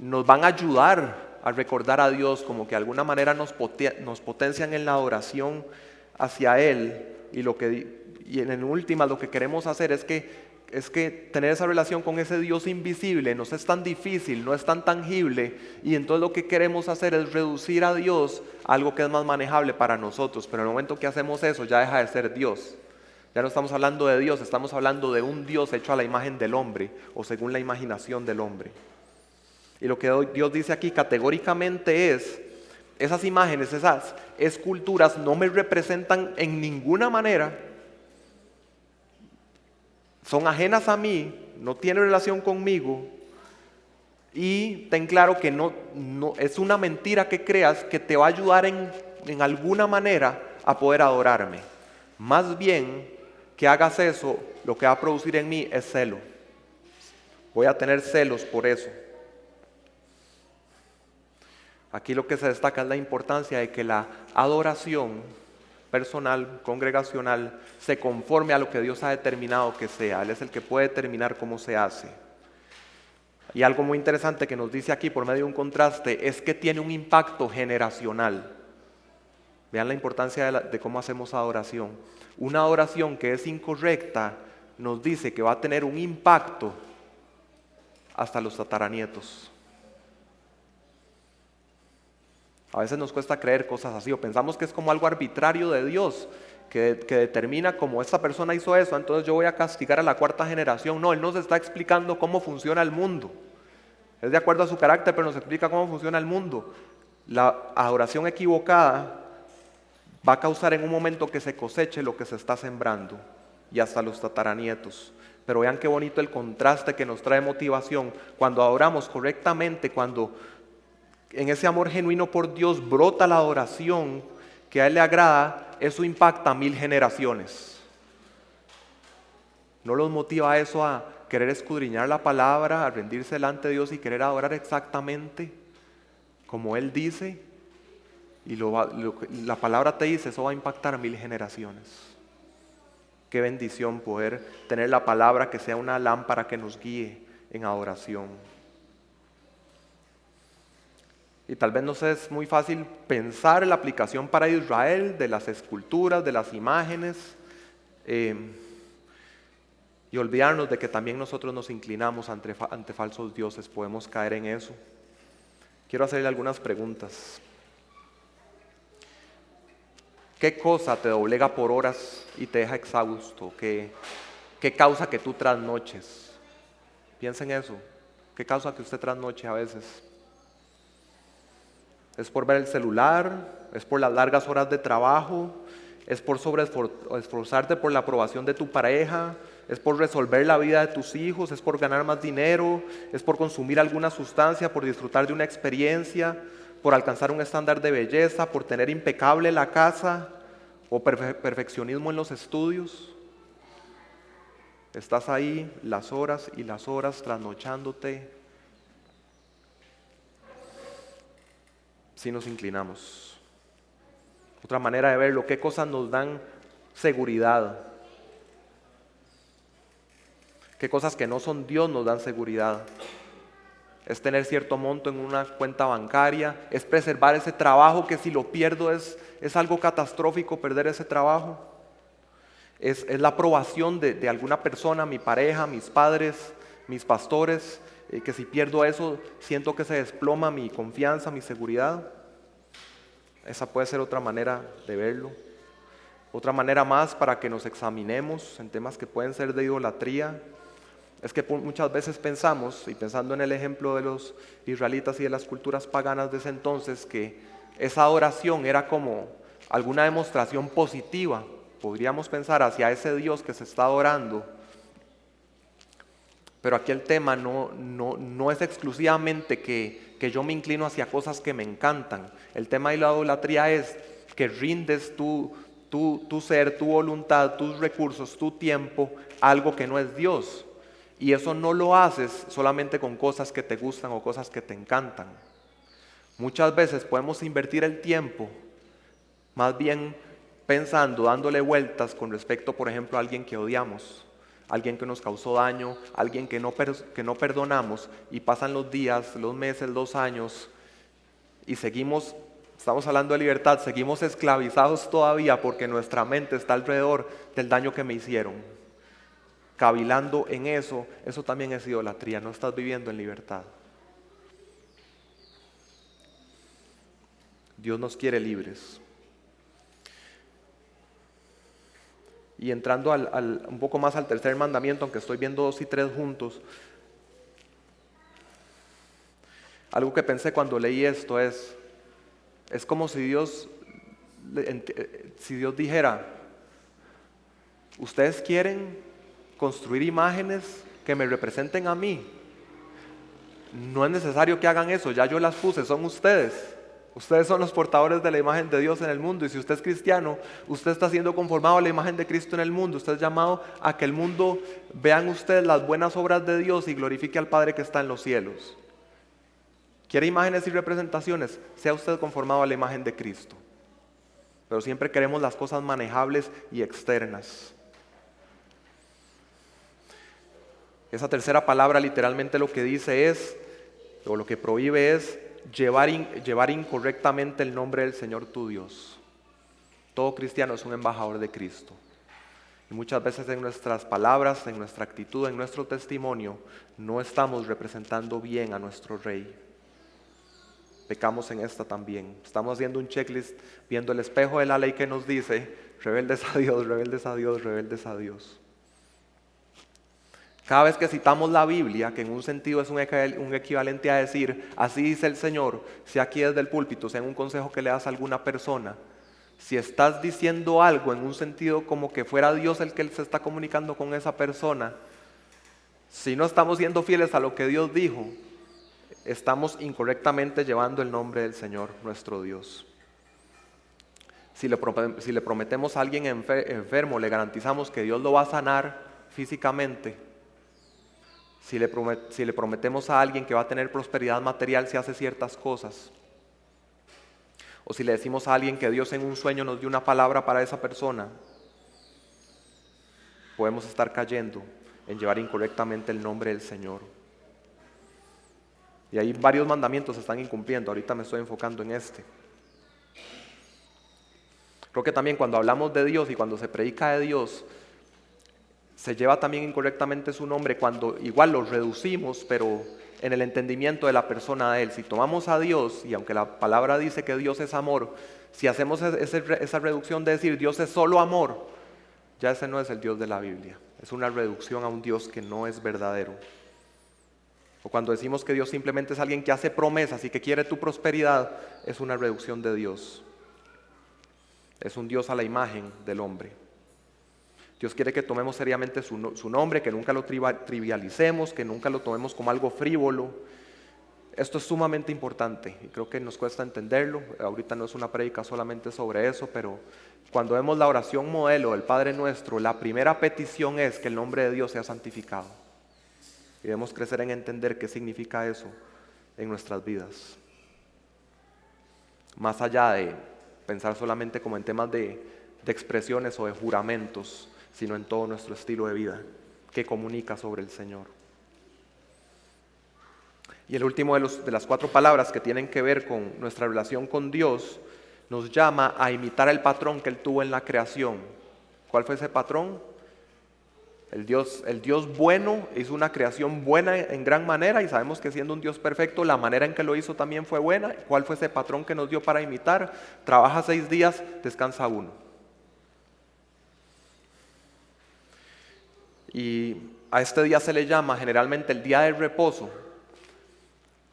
nos van a ayudar a recordar a Dios, como que de alguna manera nos potencian en la adoración hacia Él. Y en última lo que queremos hacer es que tener esa relación con ese Dios invisible no es tan difícil, no es tan tangible, y entonces lo que queremos hacer es reducir a Dios a algo que es más manejable para nosotros. Pero en el momento que hacemos eso ya deja de ser Dios. Ya no estamos hablando de Dios, estamos hablando de un Dios hecho a la imagen del hombre o según la imaginación del hombre. Y lo que Dios dice aquí categóricamente es: esas imágenes, esas esculturas no me representan en ninguna manera, son ajenas a mí, no tienen relación conmigo, y ten claro que no es una mentira que creas que te va a ayudar en alguna manera a poder adorarme. Más bien que hagas eso, lo que va a producir en mí es celo. Voy a tener celos por eso. Aquí lo que se destaca es la importancia de que la adoración personal, congregacional, se conforme a lo que Dios ha determinado que sea. Él es el que puede determinar cómo se hace. Y algo muy interesante que nos dice aquí por medio de un contraste es que tiene un impacto generacional. Vean la importancia de cómo hacemos adoración. Una adoración que es incorrecta nos dice que va a tener un impacto hasta los tataranietos. A veces nos cuesta creer cosas así, o pensamos que es como algo arbitrario de Dios, que determina como esta persona hizo eso, entonces yo voy a castigar a la cuarta generación. No, Él nos está explicando cómo funciona el mundo. Es de acuerdo a su carácter, pero nos explica cómo funciona el mundo. La adoración equivocada va a causar en un momento que se coseche lo que se está sembrando, y hasta los tataranietos. Pero vean qué bonito el contraste que nos trae motivación. Cuando adoramos correctamente, cuando en ese amor genuino por Dios brota la adoración que a Él le agrada, eso impacta a 1000 generaciones. ¿No los motiva eso a querer escudriñar la palabra, a rendirse delante de Dios y querer adorar exactamente como Él dice? Y la palabra te dice, eso va a impactar a 1000 generaciones. Qué bendición poder tener la palabra que sea una lámpara que nos guíe en adoración. Y tal vez nos es muy fácil pensar en la aplicación para Israel de las esculturas, de las imágenes, y olvidarnos de que también nosotros nos inclinamos ante falsos dioses. Podemos caer en eso. Quiero hacerle algunas preguntas. ¿Qué cosa te doblega por horas y te deja exhausto? ¿Qué causa que tú trasnoches? Piensa en eso. ¿Qué causa que usted trasnoche a veces? ¿Es por ver el celular? ¿Es por las largas horas de trabajo? ¿Es por esforzarte por la aprobación de tu pareja? ¿Es por resolver la vida de tus hijos? ¿Es por ganar más dinero? ¿Es por consumir alguna sustancia? ¿Por disfrutar de una experiencia? ¿Por alcanzar un estándar de belleza? ¿Por tener impecable la casa? ¿O perfeccionismo en los estudios? Estás ahí las horas y las horas trasnochándote. Si nos inclinamos. Otra manera de verlo, ¿qué cosas nos dan seguridad? ¿Qué cosas que no son Dios nos dan seguridad? Es tener cierto monto en una cuenta bancaria, es preservar ese trabajo que si lo pierdo es algo catastrófico perder ese trabajo. Es la aprobación de alguna persona, mi pareja, mis padres, mis pastores, que si pierdo eso siento que se desploma mi confianza, mi seguridad. Esa puede ser otra manera de verlo. Otra manera más para que nos examinemos en temas que pueden ser de idolatría, es que muchas veces pensamos, y pensando en el ejemplo de los israelitas y de las culturas paganas de ese entonces, que esa adoración era como alguna demostración positiva, podríamos pensar, hacia ese Dios que se está adorando. Pero aquí el tema no es exclusivamente que yo me inclino hacia cosas que me encantan. El tema de la idolatría es que rindes tu ser, tu voluntad, tus recursos, tu tiempo a algo que no es Dios. Y eso no lo haces solamente con cosas que te gustan o cosas que te encantan. Muchas veces podemos invertir el tiempo más bien pensando, dándole vueltas con respecto, por ejemplo, a alguien que odiamos, alguien que nos causó daño, alguien que no perdonamos, y pasan los días, los meses, los años, y estamos hablando de libertad, seguimos esclavizados todavía porque nuestra mente está alrededor del daño que me hicieron. Cavilando en eso también es idolatría, no estás viviendo en libertad. Dios nos quiere libres. Y entrando un poco más al tercer mandamiento, aunque estoy viendo 2 y 3 juntos, algo que pensé cuando leí esto es como si Dios dijera, ustedes quieren construir imágenes que me representen a mí, no es necesario que hagan eso, ya yo las puse, son ustedes. Ustedes son los portadores de la imagen de Dios en el mundo, y si usted es cristiano, usted está siendo conformado a la imagen de Cristo en el mundo. Usted es llamado a que el mundo vean ustedes las buenas obras de Dios y glorifique al Padre que está en los cielos. ¿Quiere imágenes y representaciones? Sea usted conformado a la imagen de Cristo. Pero siempre queremos las cosas manejables y externas. Esa tercera palabra literalmente lo que dice o lo que prohíbe es llevar incorrectamente el nombre del Señor tu Dios. Todo cristiano es un embajador de Cristo. Y muchas veces en nuestras palabras, en nuestra actitud, en nuestro testimonio, no estamos representando bien a nuestro Rey. Pecamos en esta también. Estamos haciendo un checklist, viendo el espejo de la ley que nos dice, rebeldes a Dios, rebeldes a Dios, rebeldes a Dios. Cada vez que citamos la Biblia, que en un sentido es un equivalente a decir, así dice el Señor, sea aquí desde el púlpito, sea en un consejo que le das a alguna persona, si estás diciendo algo en un sentido como que fuera Dios el que se está comunicando con esa persona, si no estamos siendo fieles a lo que Dios dijo, estamos incorrectamente llevando el nombre del Señor, nuestro Dios. Si le prometemos a alguien enfermo, le garantizamos que Dios lo va a sanar físicamente. Si le prometemos a alguien que va a tener prosperidad material si hace ciertas cosas. O si le decimos a alguien que Dios en un sueño nos dio una palabra para esa persona, podemos estar cayendo en llevar incorrectamente el nombre del Señor. Y ahí varios mandamientos se están incumpliendo. Ahorita me estoy enfocando en este. Creo que también cuando hablamos de Dios y cuando se predica de Dios, se lleva también incorrectamente su nombre cuando igual lo reducimos, pero en el entendimiento de la persona de Él. Si tomamos a Dios, y aunque la palabra dice que Dios es amor, si hacemos esa reducción de decir Dios es solo amor, ya ese no es el Dios de la Biblia. Es una reducción a un Dios que no es verdadero. O cuando decimos que Dios simplemente es alguien que hace promesas y que quiere tu prosperidad, es una reducción de Dios. Es un Dios a la imagen del hombre. Dios quiere que tomemos seriamente su nombre, que nunca lo trivialicemos, que nunca lo tomemos como algo frívolo. Esto es sumamente importante y creo que nos cuesta entenderlo. Ahorita no es una prédica solamente sobre eso, pero cuando vemos la oración modelo del Padre Nuestro, la primera petición es que el nombre de Dios sea santificado. Y debemos crecer en entender qué significa eso en nuestras vidas. Más allá de pensar solamente como en temas de expresiones o de juramentos, sino en todo nuestro estilo de vida que comunica sobre el Señor. Y el último de las 4 palabras que tienen que ver con nuestra relación con Dios, nos llama a imitar el patrón que Él tuvo en la creación. ¿Cuál fue ese patrón? El Dios bueno hizo una creación buena en gran manera y sabemos que siendo un Dios perfecto, la manera en que lo hizo también fue buena. ¿Cuál fue ese patrón que nos dio para imitar? Trabaja 6 días, descansa 1. Y a este día se le llama generalmente el día del reposo.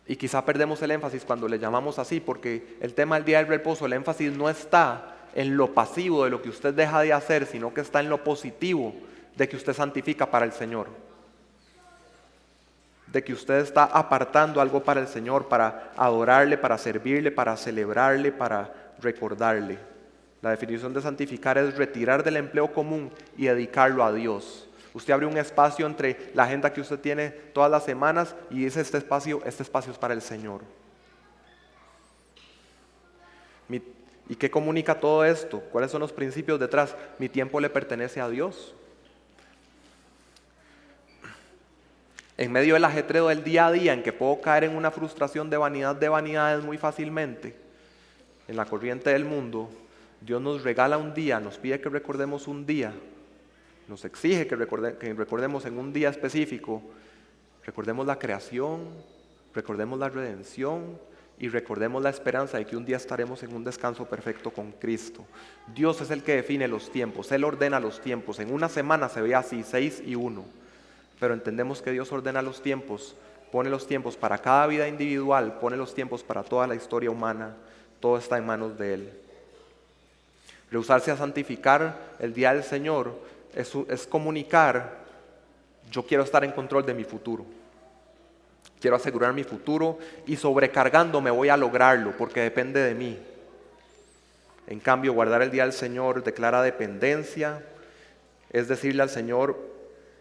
Y quizá perdemos el énfasis cuando le llamamos así, porque el tema del día del reposo, el énfasis no está en lo pasivo de lo que usted deja de hacer, sino que está en lo positivo de que usted santifica para el Señor. De que usted está apartando algo para el Señor, para adorarle, para servirle, para celebrarle, para recordarle. La definición de santificar es retirar del empleo común y dedicarlo a Dios. Usted abre un espacio entre la agenda que usted tiene todas las semanas y dice este espacio es para el Señor. ¿Y qué comunica todo esto? ¿Cuáles son los principios detrás? Mi tiempo le pertenece a Dios. En medio del ajetreo del día a día, en que puedo caer en una frustración de vanidades muy fácilmente, en la corriente del mundo, Dios nos regala un día, nos pide que recordemos un día, nos exige que recordemos en un día específico, recordemos la creación, recordemos la redención y recordemos la esperanza de que un día estaremos en un descanso perfecto con Cristo. Dios es el que define los tiempos, Él ordena los tiempos. En una semana se ve así, 6 y 1. Pero entendemos que Dios ordena los tiempos, pone los tiempos para cada vida individual, pone los tiempos para toda la historia humana, todo está en manos de Él. Rehusarse a santificar el día del Señor es comunicar, yo quiero estar en control de mi futuro, quiero asegurar mi futuro y sobrecargándome voy a lograrlo porque depende de mí. En cambio, guardar el día del Señor declara dependencia, es decirle al Señor,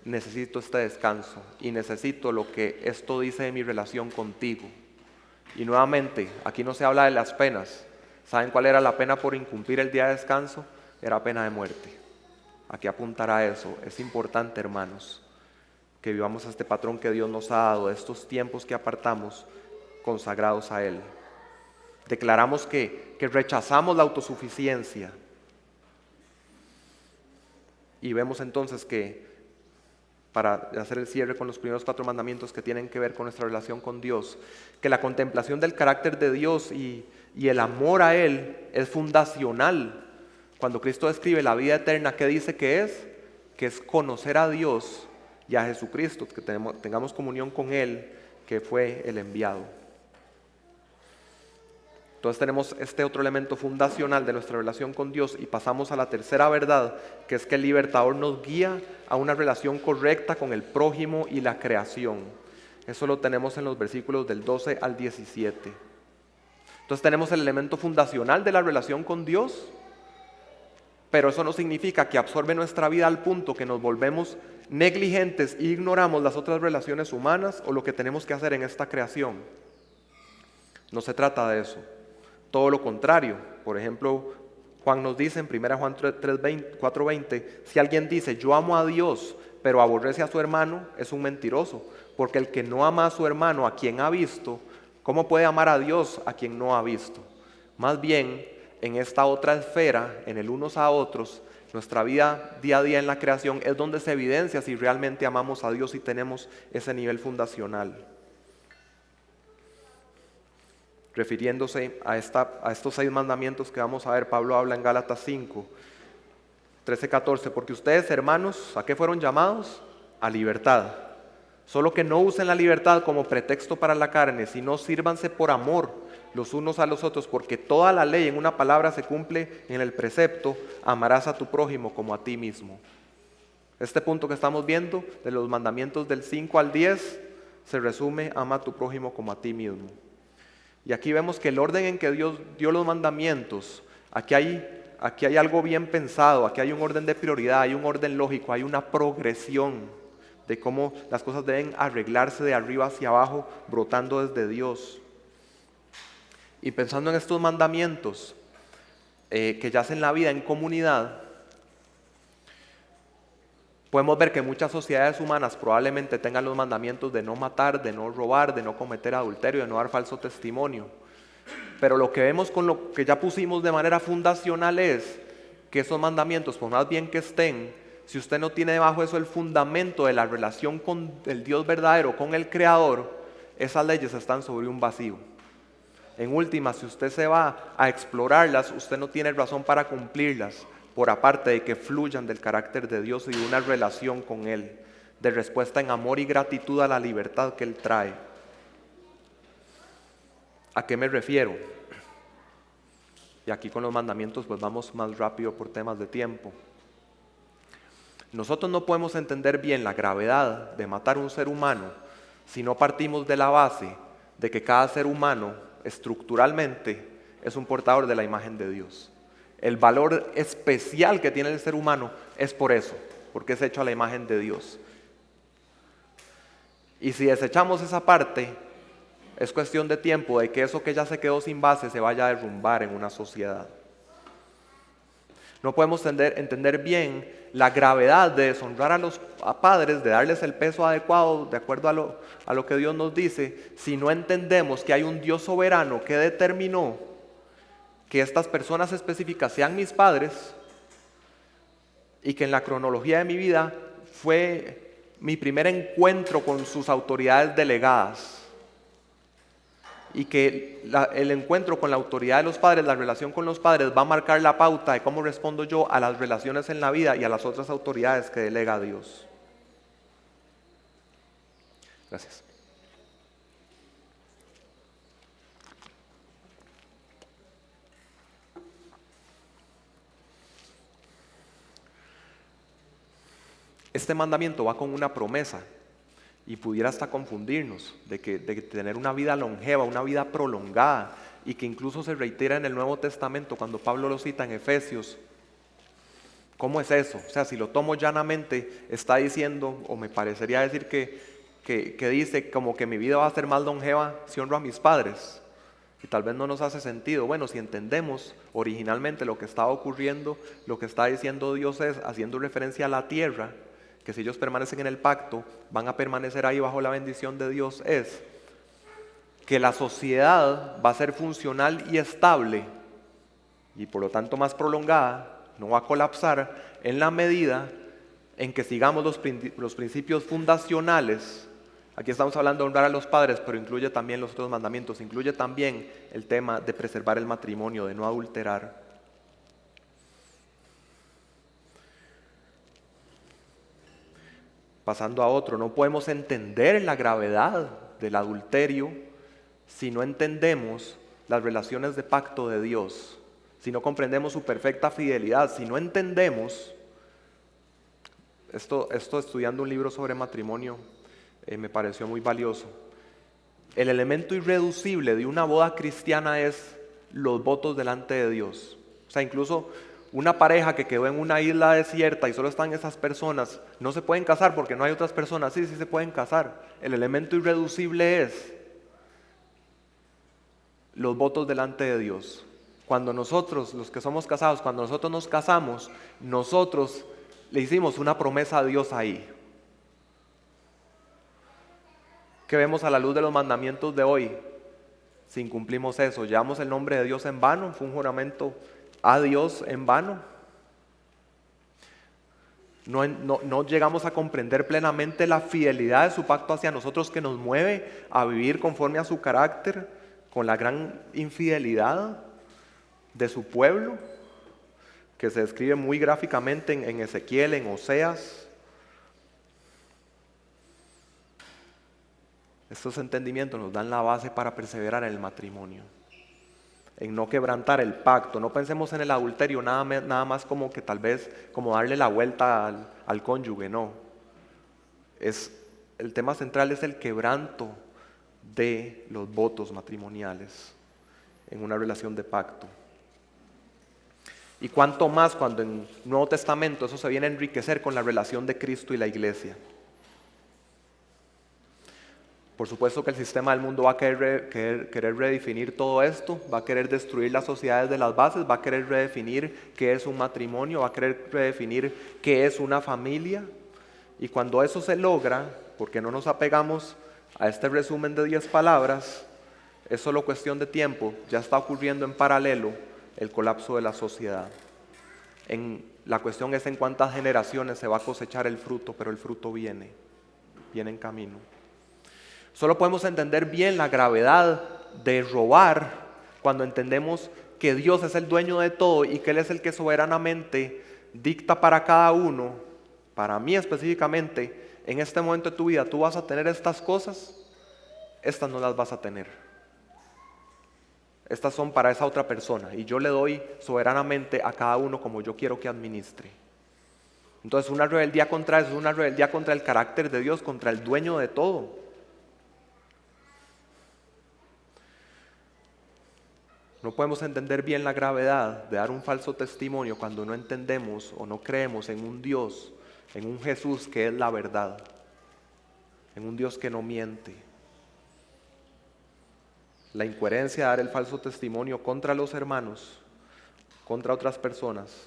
necesito este descanso y necesito lo que esto dice de mi relación contigo. Y nuevamente, aquí no se habla de las penas. ¿Saben cuál era la pena por incumplir el día de descanso? Era pena de muerte. Aquí apuntará a eso. Es importante, hermanos, que vivamos este patrón que Dios nos ha dado, estos tiempos que apartamos consagrados a Él. Declaramos que rechazamos la autosuficiencia, Y vemos entonces que, para hacer el cierre con los primeros 4 mandamientos que tienen que ver con nuestra relación con Dios, que la contemplación del carácter de Dios y el amor a Él es fundacional. Cuando Cristo describe la vida eterna, ¿qué dice que es? Que es conocer a Dios y a Jesucristo, que tengamos comunión con Él, que fue el enviado. Entonces tenemos este otro elemento fundacional de nuestra relación con Dios y pasamos a la tercera verdad, que es que el libertador nos guía a una relación correcta con el prójimo y la creación. Eso lo tenemos en los versículos del 12 al 17. Entonces tenemos el elemento fundacional de la relación con Dios, pero eso no significa que absorbe nuestra vida al punto que nos volvemos negligentes e ignoramos las otras relaciones humanas o lo que tenemos que hacer en esta creación. No se trata de eso. Todo lo contrario. Por ejemplo, Juan nos dice en 1 Juan 4:20, si alguien dice yo amo a Dios, pero aborrece a su hermano, es un mentiroso. Porque el que no ama a su hermano, a quien ha visto, ¿cómo puede amar a Dios a quien no ha visto? Más bien, en esta otra esfera, en el unos a otros, nuestra vida día a día en la creación es donde se evidencia si realmente amamos a Dios y tenemos ese nivel fundacional. Refiriéndose a estos 6 mandamientos que vamos a ver, Pablo habla en Gálatas 5, 13-14, porque ustedes, hermanos, ¿a qué fueron llamados? A libertad. Solo que no usen la libertad como pretexto para la carne, sino sírvanse por amor los unos a los otros, porque toda la ley en una palabra se cumple en el precepto, amarás a tu prójimo como a ti mismo. Este punto que estamos viendo, de los mandamientos del 5 al 10, se resume, ama a tu prójimo como a ti mismo. Y aquí vemos que el orden en que Dios dio los mandamientos, aquí hay algo bien pensado, aquí hay un orden de prioridad, hay un orden lógico, hay una progresión de cómo las cosas deben arreglarse de arriba hacia abajo, brotando desde Dios. Y pensando en estos mandamientos que yacen la vida en comunidad, podemos ver que muchas sociedades humanas probablemente tengan los mandamientos de no matar, de no robar, de no cometer adulterio, de no dar falso testimonio. Pero lo que vemos con lo que ya pusimos de manera fundacional es que esos mandamientos, por más bien que estén, si usted no tiene debajo de eso el fundamento de la relación con el Dios verdadero, con el Creador, esas leyes están sobre un vacío. En última, si usted se va a explorarlas, usted no tiene razón para cumplirlas, por aparte de que fluyan del carácter de Dios y de una relación con Él, de respuesta en amor y gratitud a la libertad que Él trae. ¿A qué me refiero? Y aquí con los mandamientos pues vamos más rápido por temas de tiempo. Nosotros no podemos entender bien la gravedad de matar a un ser humano si no partimos de la base de que cada ser humano estructuralmente es un portador de la imagen de Dios. El valor especial que tiene el ser humano es por eso, porque es hecho a la imagen de Dios. Y si desechamos esa parte, es cuestión de tiempo de que eso que ya se quedó sin base se vaya a derrumbar en una sociedad. No podemos entender bien la gravedad de deshonrar a los padres, de darles el peso adecuado de acuerdo a lo que Dios nos dice, si no entendemos que hay un Dios soberano que determinó que estas personas específicas sean mis padres y que en la cronología de mi vida fue mi primer encuentro con sus autoridades delegadas. Y que el encuentro con la autoridad de los padres, la relación con los padres va a marcar la pauta de cómo respondo yo a las relaciones en la vida y a las otras autoridades que delega Dios. Gracias. Este mandamiento va con una promesa. Y pudiera hasta confundirnos de tener una vida longeva, una vida prolongada, y que incluso se reitera en el Nuevo Testamento cuando Pablo lo cita en Efesios. ¿Cómo es eso? O sea, si lo tomo llanamente, está diciendo, o me parecería decir que dice como que mi vida va a ser más longeva si honro a mis padres. Y tal vez no nos hace sentido. Bueno, si entendemos originalmente lo que estaba ocurriendo, lo que está diciendo Dios es, haciendo referencia a la tierra, que si ellos permanecen en el pacto, van a permanecer ahí bajo la bendición de Dios, es que la sociedad va a ser funcional y estable, y por lo tanto más prolongada, no va a colapsar en la medida en que sigamos los principios fundacionales. Aquí estamos hablando de honrar a los padres, pero incluye también los otros mandamientos, incluye también el tema de preservar el matrimonio, de no adulterar. Pasando a otro, no podemos entender la gravedad del adulterio si no entendemos las relaciones de pacto de Dios, si no comprendemos su perfecta fidelidad, si no entendemos, esto estudiando un libro sobre matrimonio, me pareció muy valioso. El elemento irreducible de una boda cristiana es los votos delante de Dios. O sea, incluso una pareja que quedó en una isla desierta y solo están esas personas, no se pueden casar porque no hay otras personas. Sí se pueden casar. El elemento irreducible es los votos delante de Dios. Cuando nosotros, los que somos casados, cuando nosotros nos casamos, nosotros le hicimos una promesa a Dios ahí. ¿Qué vemos a la luz de los mandamientos de hoy? Si incumplimos eso, ¿llevamos el nombre de Dios en vano? ¿Fue un juramento a Dios en vano? No llegamos a comprender plenamente la fidelidad de su pacto hacia nosotros, que nos mueve a vivir conforme a su carácter, con la gran infidelidad de su pueblo, que se describe muy gráficamente en Ezequiel, en Oseas. Estos entendimientos nos dan la base para perseverar en el matrimonio, en no quebrantar el pacto. No pensemos en el adulterio nada más como que tal vez como darle la vuelta al cónyuge, no. El tema central es el quebranto de los votos matrimoniales en una relación de pacto. Y cuánto más cuando en el Nuevo Testamento eso se viene a enriquecer con la relación de Cristo y la iglesia. Por supuesto que el sistema del mundo va a querer redefinir todo esto, va a querer destruir las sociedades de las bases, va a querer redefinir qué es un matrimonio, va a querer redefinir qué es una familia. Y cuando eso se logra, porque no nos apegamos a este resumen de 10 palabras, es solo cuestión de tiempo, ya está ocurriendo en paralelo el colapso de la sociedad. La cuestión es en cuántas generaciones se va a cosechar el fruto, pero el fruto viene en camino. Solo podemos entender bien la gravedad de robar cuando entendemos que Dios es el dueño de todo y que Él es el que soberanamente dicta para cada uno. Para mí específicamente, en este momento de tu vida, tú vas a tener estas cosas, estas no las vas a tener. Estas son para esa otra persona y yo le doy soberanamente a cada uno como yo quiero que administre. Entonces una rebeldía contra eso es una rebeldía contra el carácter de Dios, contra el dueño de todo. No podemos entender bien la gravedad de dar un falso testimonio cuando no entendemos o no creemos en un Dios, en un Jesús que es la verdad, en un Dios que no miente. La incoherencia de dar el falso testimonio contra los hermanos, contra otras personas,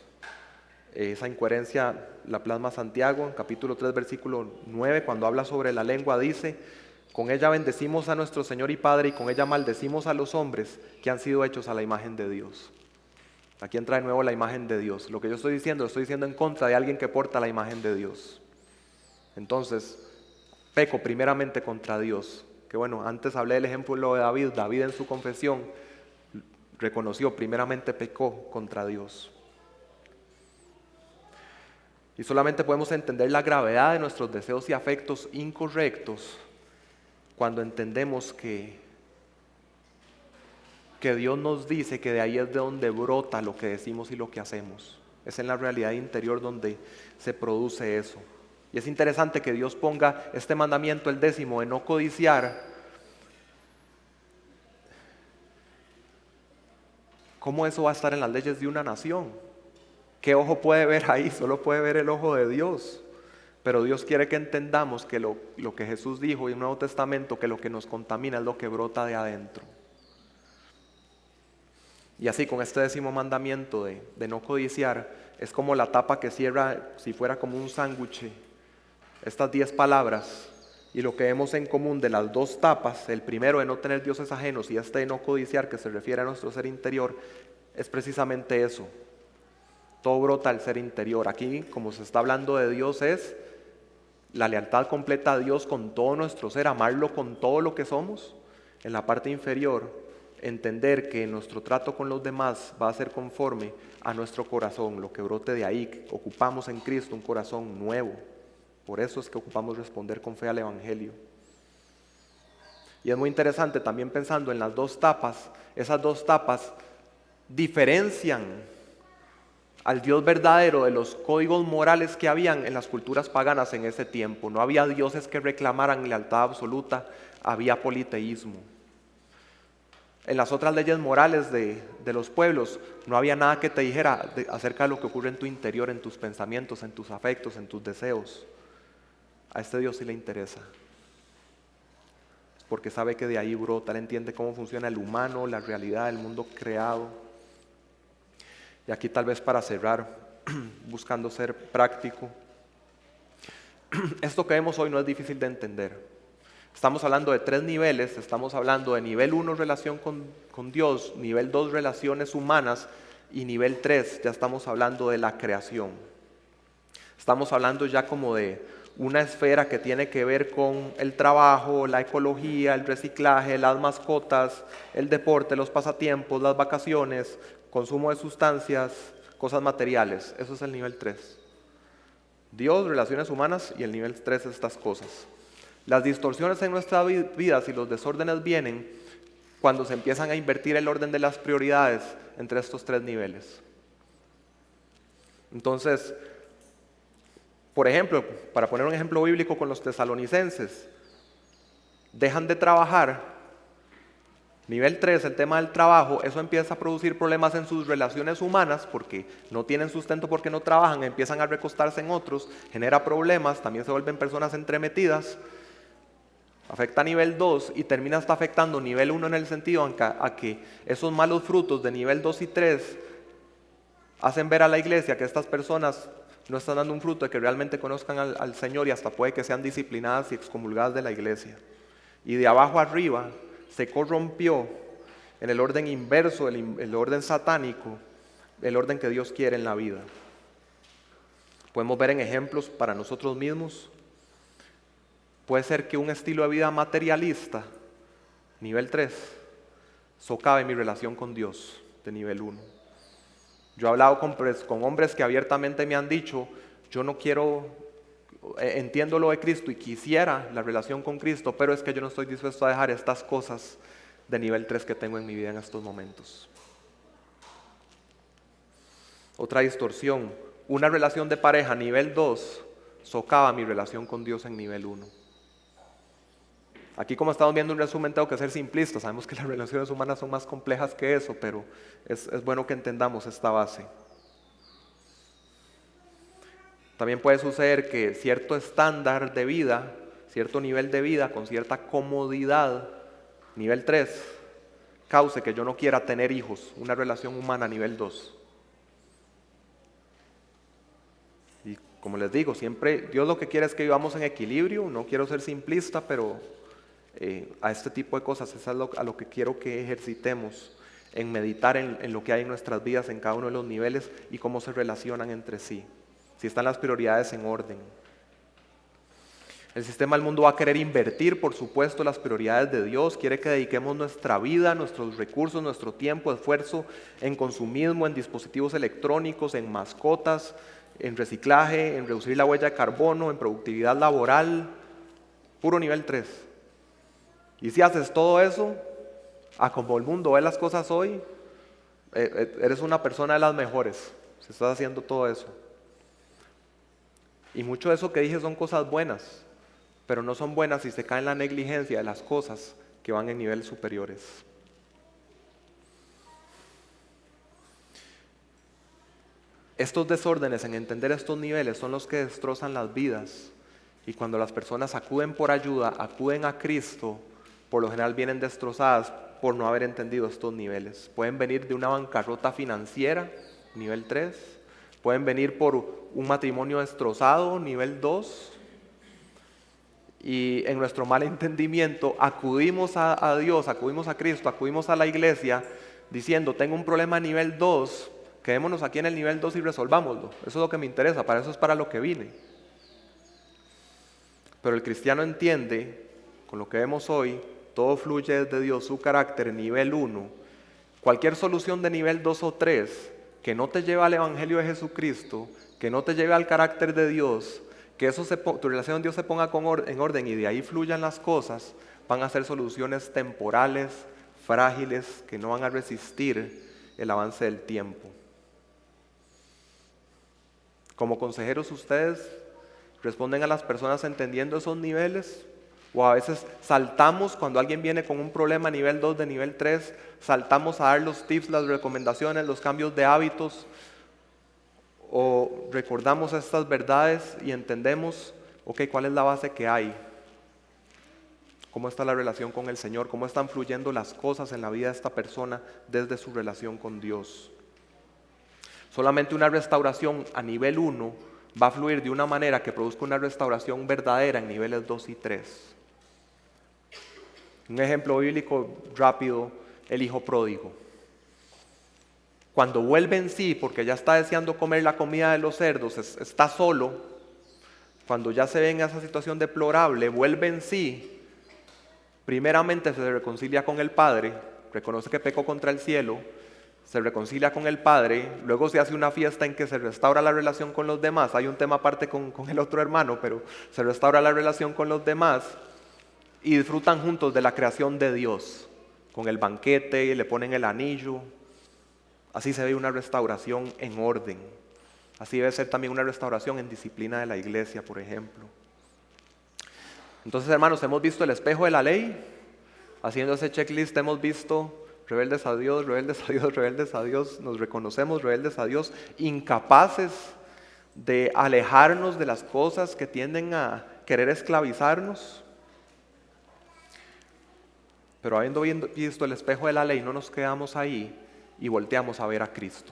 esa incoherencia la plasma Santiago en capítulo 3, versículo 9, cuando habla sobre la lengua, dice: con ella bendecimos a nuestro Señor y Padre, y con ella maldecimos a los hombres que han sido hechos a la imagen de Dios. Aquí entra de nuevo la imagen de Dios. Lo que yo estoy diciendo en contra de alguien que porta la imagen de Dios. Entonces, peco primeramente contra Dios. Que bueno, antes hablé del ejemplo de David. David en su confesión reconoció, primeramente pecó contra Dios. Y solamente podemos entender la gravedad de nuestros deseos y afectos incorrectos cuando entendemos que Dios nos dice que de ahí es de donde brota lo que decimos y lo que hacemos. Es en la realidad interior donde se produce eso. Y es interesante que Dios ponga este mandamiento, el 10º, de no codiciar. ¿Cómo eso va a estar en las leyes de una nación? ¿Qué ojo puede ver ahí? Solo puede ver el ojo de Dios. Pero Dios quiere que entendamos que lo que Jesús dijo en el Nuevo Testamento, que lo que nos contamina es lo que brota de adentro. Y así con este 10º mandamiento de no codiciar, es como la tapa que cierra, si fuera como un sándwich, estas 10 palabras. Y lo que vemos en común de las 2 tapas, el primero de no tener dioses ajenos y este de no codiciar, que se refiere a nuestro ser interior, es precisamente eso. todo brota del ser interior. Aquí, como se está hablando de Dios, es la lealtad completa a Dios con todo nuestro ser, amarlo con todo lo que somos. En la parte inferior, entender que nuestro trato con los demás va a ser conforme a nuestro corazón, lo que brote de ahí, que ocupamos en Cristo un corazón nuevo. Por eso es que ocupamos responder con fe al Evangelio. Y es muy interesante también pensando en las dos tapas. Esas dos tapas diferencian al Dios verdadero de los códigos morales que habían en las culturas paganas en ese tiempo. No había dioses que reclamaran lealtad absoluta, había politeísmo. En las otras leyes morales de los pueblos no había nada que te dijera acerca de lo que ocurre en tu interior, en tus pensamientos, en tus afectos, en tus deseos. A este Dios sí le interesa, porque sabe que de ahí brota, él entiende cómo funciona el humano, la realidad del mundo creado. Y aquí tal vez para cerrar, buscando ser práctico, esto que vemos hoy no es difícil de entender. Estamos hablando de 3 niveles, estamos hablando de nivel 1, relación con Dios, nivel 2, relaciones humanas, y nivel 3, ya estamos hablando de la creación. Estamos hablando ya como de una esfera que tiene que ver con el trabajo, la ecología, el reciclaje, las mascotas, el deporte, los pasatiempos, las vacaciones, consumo de sustancias, cosas materiales. Eso es el nivel 3. Dios, relaciones humanas, y el nivel 3 es estas cosas. Las distorsiones en nuestras vidas y los desórdenes vienen cuando se empiezan a invertir el orden de las prioridades entre estos 3 niveles. Entonces, por ejemplo, para poner un ejemplo bíblico con los tesalonicenses, dejan de trabajar, nivel 3, el tema del trabajo, eso empieza a producir problemas en sus relaciones humanas porque no tienen sustento porque no trabajan, empiezan a recostarse en otros, genera problemas, también se vuelven personas entremetidas, afecta a nivel 2 y termina hasta afectando nivel 1 en el sentido a que esos malos frutos de nivel 2 y 3 hacen ver a la iglesia que estas personas no están dando un fruto de que realmente conozcan al Señor y hasta puede que sean disciplinadas y excomulgadas de la iglesia. Y de abajo arriba se corrompió en el orden inverso, el orden satánico, el orden que Dios quiere en la vida. Podemos ver en ejemplos para nosotros mismos. Puede ser que un estilo de vida materialista, nivel 3, socave mi relación con Dios, de nivel 1. Yo he hablado con hombres que abiertamente me han dicho, yo no quiero, entiendo lo de Cristo y quisiera la relación con Cristo, pero es que yo no estoy dispuesto a dejar estas cosas de nivel 3 que tengo en mi vida en estos momentos. Otra distorsión, una relación de pareja nivel 2 socava mi relación con Dios en nivel 1. Aquí, como estamos viendo un resumen, tengo que ser simplista. Sabemos que las relaciones humanas son más complejas que eso, pero es bueno que entendamos esta base. También puede suceder que cierto estándar de vida, cierto nivel de vida con cierta comodidad, nivel 3, cause que yo no quiera tener hijos, una relación humana nivel 2. Y como les digo, siempre Dios lo que quiere es que vivamos en equilibrio. No quiero ser simplista, pero a este tipo de cosas es a lo que quiero que ejercitemos, en meditar en lo que hay en nuestras vidas, en cada uno de los niveles y cómo se relacionan entre sí, si están las prioridades en orden. El sistema del mundo va a querer invertir, por supuesto, las prioridades de Dios, quiere que dediquemos nuestra vida, nuestros recursos, nuestro tiempo, esfuerzo en consumismo, en dispositivos electrónicos, en mascotas, en reciclaje, en reducir la huella de carbono, en productividad laboral, puro nivel 3. Y si haces todo eso, a como el mundo ve las cosas hoy, eres una persona de las mejores, si estás haciendo todo eso. Y mucho de eso que dije son cosas buenas, pero no son buenas si se cae en la negligencia de las cosas que van en niveles superiores. Estos desórdenes en entender estos niveles son los que destrozan las vidas. Y cuando las personas acuden por ayuda, acuden a Cristo, por lo general vienen destrozadas por no haber entendido estos niveles. Pueden venir de una bancarrota financiera, nivel 3. Pueden venir por un matrimonio destrozado, nivel 2. Y en nuestro mal entendimiento acudimos a Dios, acudimos a Cristo, acudimos a la iglesia, diciendo, tengo un problema nivel 2, Quedémonos aquí en el nivel 2 y resolvámoslo. Eso es lo que me interesa, para eso es para lo que vine. Pero el cristiano entiende, con lo que vemos hoy, todo fluye desde Dios, su carácter, nivel 1. Cualquier solución de nivel 2 o 3 que no te lleve al Evangelio de Jesucristo, que no te lleve al carácter de Dios, que tu relación con Dios se ponga en orden y de ahí fluyan las cosas, van a ser soluciones temporales, frágiles, que no van a resistir el avance del tiempo. Como consejeros, ustedes responden a las personas entendiendo esos niveles, o a veces saltamos cuando alguien viene con un problema nivel 2, de nivel 3, saltamos a dar los tips, las recomendaciones, los cambios de hábitos, o recordamos estas verdades y entendemos, ok, ¿cuál es la base que hay? ¿Cómo está la relación con el Señor? ¿Cómo están fluyendo las cosas en la vida de esta persona desde su relación con Dios? Solamente una restauración a nivel 1 va a fluir de una manera que produzca una restauración verdadera en niveles 2 y 3. Un ejemplo bíblico rápido, el hijo pródigo. Cuando vuelve en sí, porque ya está deseando comer la comida de los cerdos, está solo, cuando ya se ve en esa situación deplorable, vuelve en sí, primeramente se reconcilia con el Padre, reconoce que pecó contra el cielo, se reconcilia con el Padre, luego se hace una fiesta en que se restaura la relación con los demás. Hay un tema aparte con el otro hermano, pero se restaura la relación con los demás y disfrutan juntos de la creación de Dios, con el banquete y le ponen el anillo. Así se ve una restauración en orden. Así debe ser también una restauración en disciplina de la iglesia, por ejemplo. Entonces, hermanos, hemos visto el espejo de la ley. Haciendo ese checklist hemos visto rebeldes a Dios, rebeldes a Dios, rebeldes a Dios. Nos reconocemos rebeldes a Dios, incapaces de alejarnos de las cosas que tienden a querer esclavizarnos. Pero habiendo visto el espejo de la ley, no nos quedamos ahí y volteamos a ver a Cristo.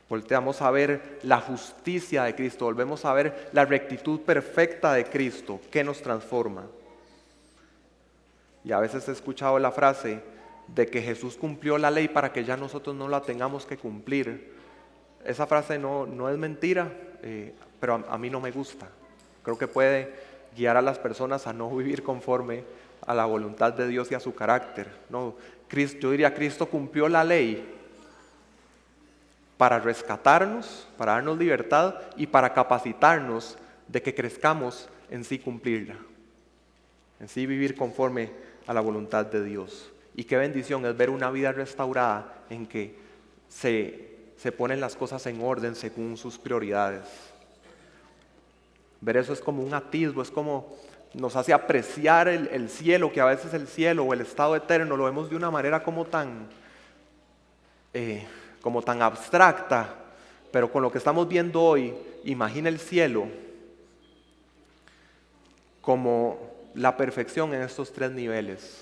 Volteamos a ver la justicia de Cristo, volvemos a ver la rectitud perfecta de Cristo que nos transforma. Y a veces he escuchado la frase de que Jesús cumplió la ley para que ya nosotros no la tengamos que cumplir. Esa frase no es mentira, pero a mí no me gusta. Creo que puede guiar a las personas a no vivir conforme a la voluntad de Dios y a su carácter. No, yo diría, Cristo cumplió la ley para rescatarnos, para darnos libertad y para capacitarnos de que crezcamos en sí cumplirla, en sí vivir conforme a la voluntad de Dios. Y qué bendición es ver una vida restaurada en que se ponen las cosas en orden según sus prioridades. Ver eso es como un atisbo, es como nos hace apreciar el cielo, que a veces el cielo o el estado eterno lo vemos de una manera como tan abstracta, pero con lo que estamos viendo hoy, imagina el cielo como la perfección en estos 3 niveles.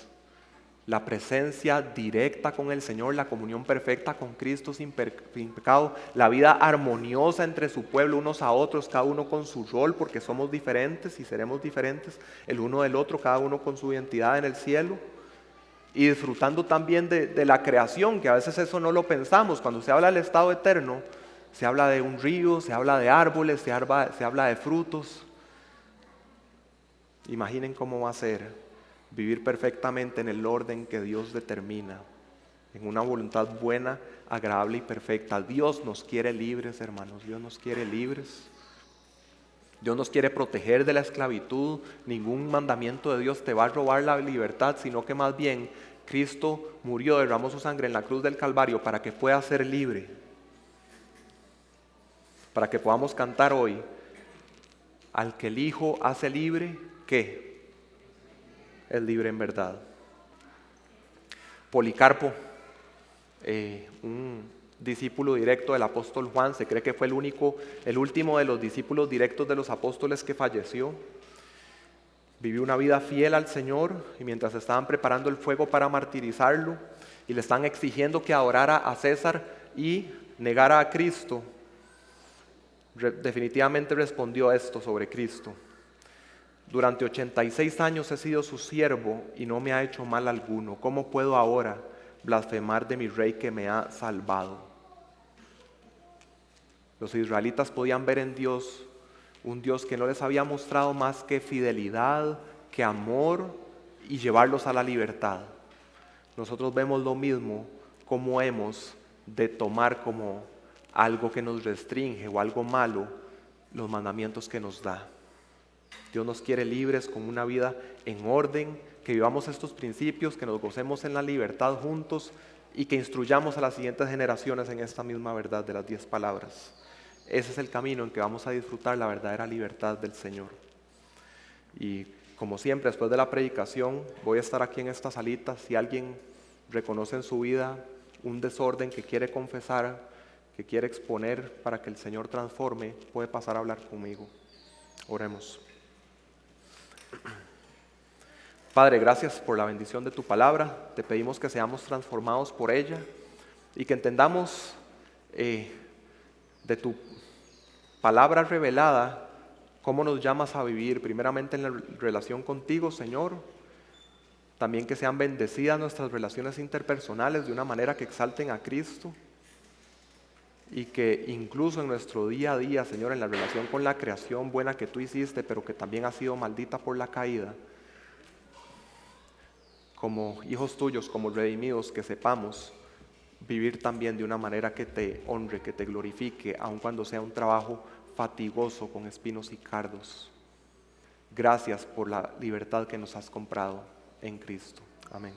La presencia directa con el Señor, la comunión perfecta con Cristo sin pecado, la vida armoniosa entre su pueblo unos a otros, cada uno con su rol, porque somos diferentes y seremos diferentes el uno del otro, cada uno con su identidad en el cielo. Y disfrutando también de la creación, que a veces eso no lo pensamos. Cuando se habla del estado eterno, se habla de un río, se habla de árboles, se habla de frutos. Imaginen cómo va a ser vivir perfectamente en el orden que Dios determina, en una voluntad buena, agradable y perfecta. Dios nos quiere libres, hermanos, Dios nos quiere libres. Dios nos quiere proteger de la esclavitud. Ningún mandamiento de Dios te va a robar la libertad, sino que más bien Cristo murió, derramó su sangre en la cruz del Calvario para que puedas ser libre. Para que podamos cantar hoy, al que el Hijo hace libre, ¿qué? Es libre en verdad. Policarpo, un discípulo directo del apóstol Juan, se cree que fue el último de los discípulos directos de los apóstoles que falleció. Vivió una vida fiel al Señor y mientras estaban preparando el fuego para martirizarlo y le están exigiendo que adorara a César y negara a Cristo, definitivamente respondió esto sobre Cristo: durante 86 años he sido su siervo y no me ha hecho mal alguno. ¿Cómo puedo ahora blasfemar de mi Rey que me ha salvado? Los israelitas podían ver en Dios un Dios que no les había mostrado más que fidelidad, que amor y llevarlos a la libertad. Nosotros vemos lo mismo, como hemos de tomar como algo que nos restringe o algo malo los mandamientos que nos da. Dios nos quiere libres con una vida en orden, que vivamos estos principios, que nos gocemos en la libertad juntos y que instruyamos a las siguientes generaciones en esta misma verdad de las 10 palabras. Ese es el camino en que vamos a disfrutar la verdadera libertad del Señor. Y como siempre, después de la predicación, voy a estar aquí en esta salita. Si alguien reconoce en su vida un desorden que quiere confesar, que quiere exponer para que el Señor transforme, puede pasar a hablar conmigo. Oremos. Padre, gracias por la bendición de tu palabra. Te pedimos que seamos transformados por ella y que entendamos de tu palabra revelada cómo nos llamas a vivir, primeramente en la relación contigo, Señor. También que sean bendecidas nuestras relaciones interpersonales de una manera que exalten a Cristo. Y que incluso en nuestro día a día, Señor, en la relación con la creación buena que tú hiciste, pero que también ha sido maldita por la caída, como hijos tuyos, como redimidos, que sepamos vivir también de una manera que te honre, que te glorifique, aun cuando sea un trabajo fatigoso con espinos y cardos. Gracias por la libertad que nos has comprado en Cristo. Amén.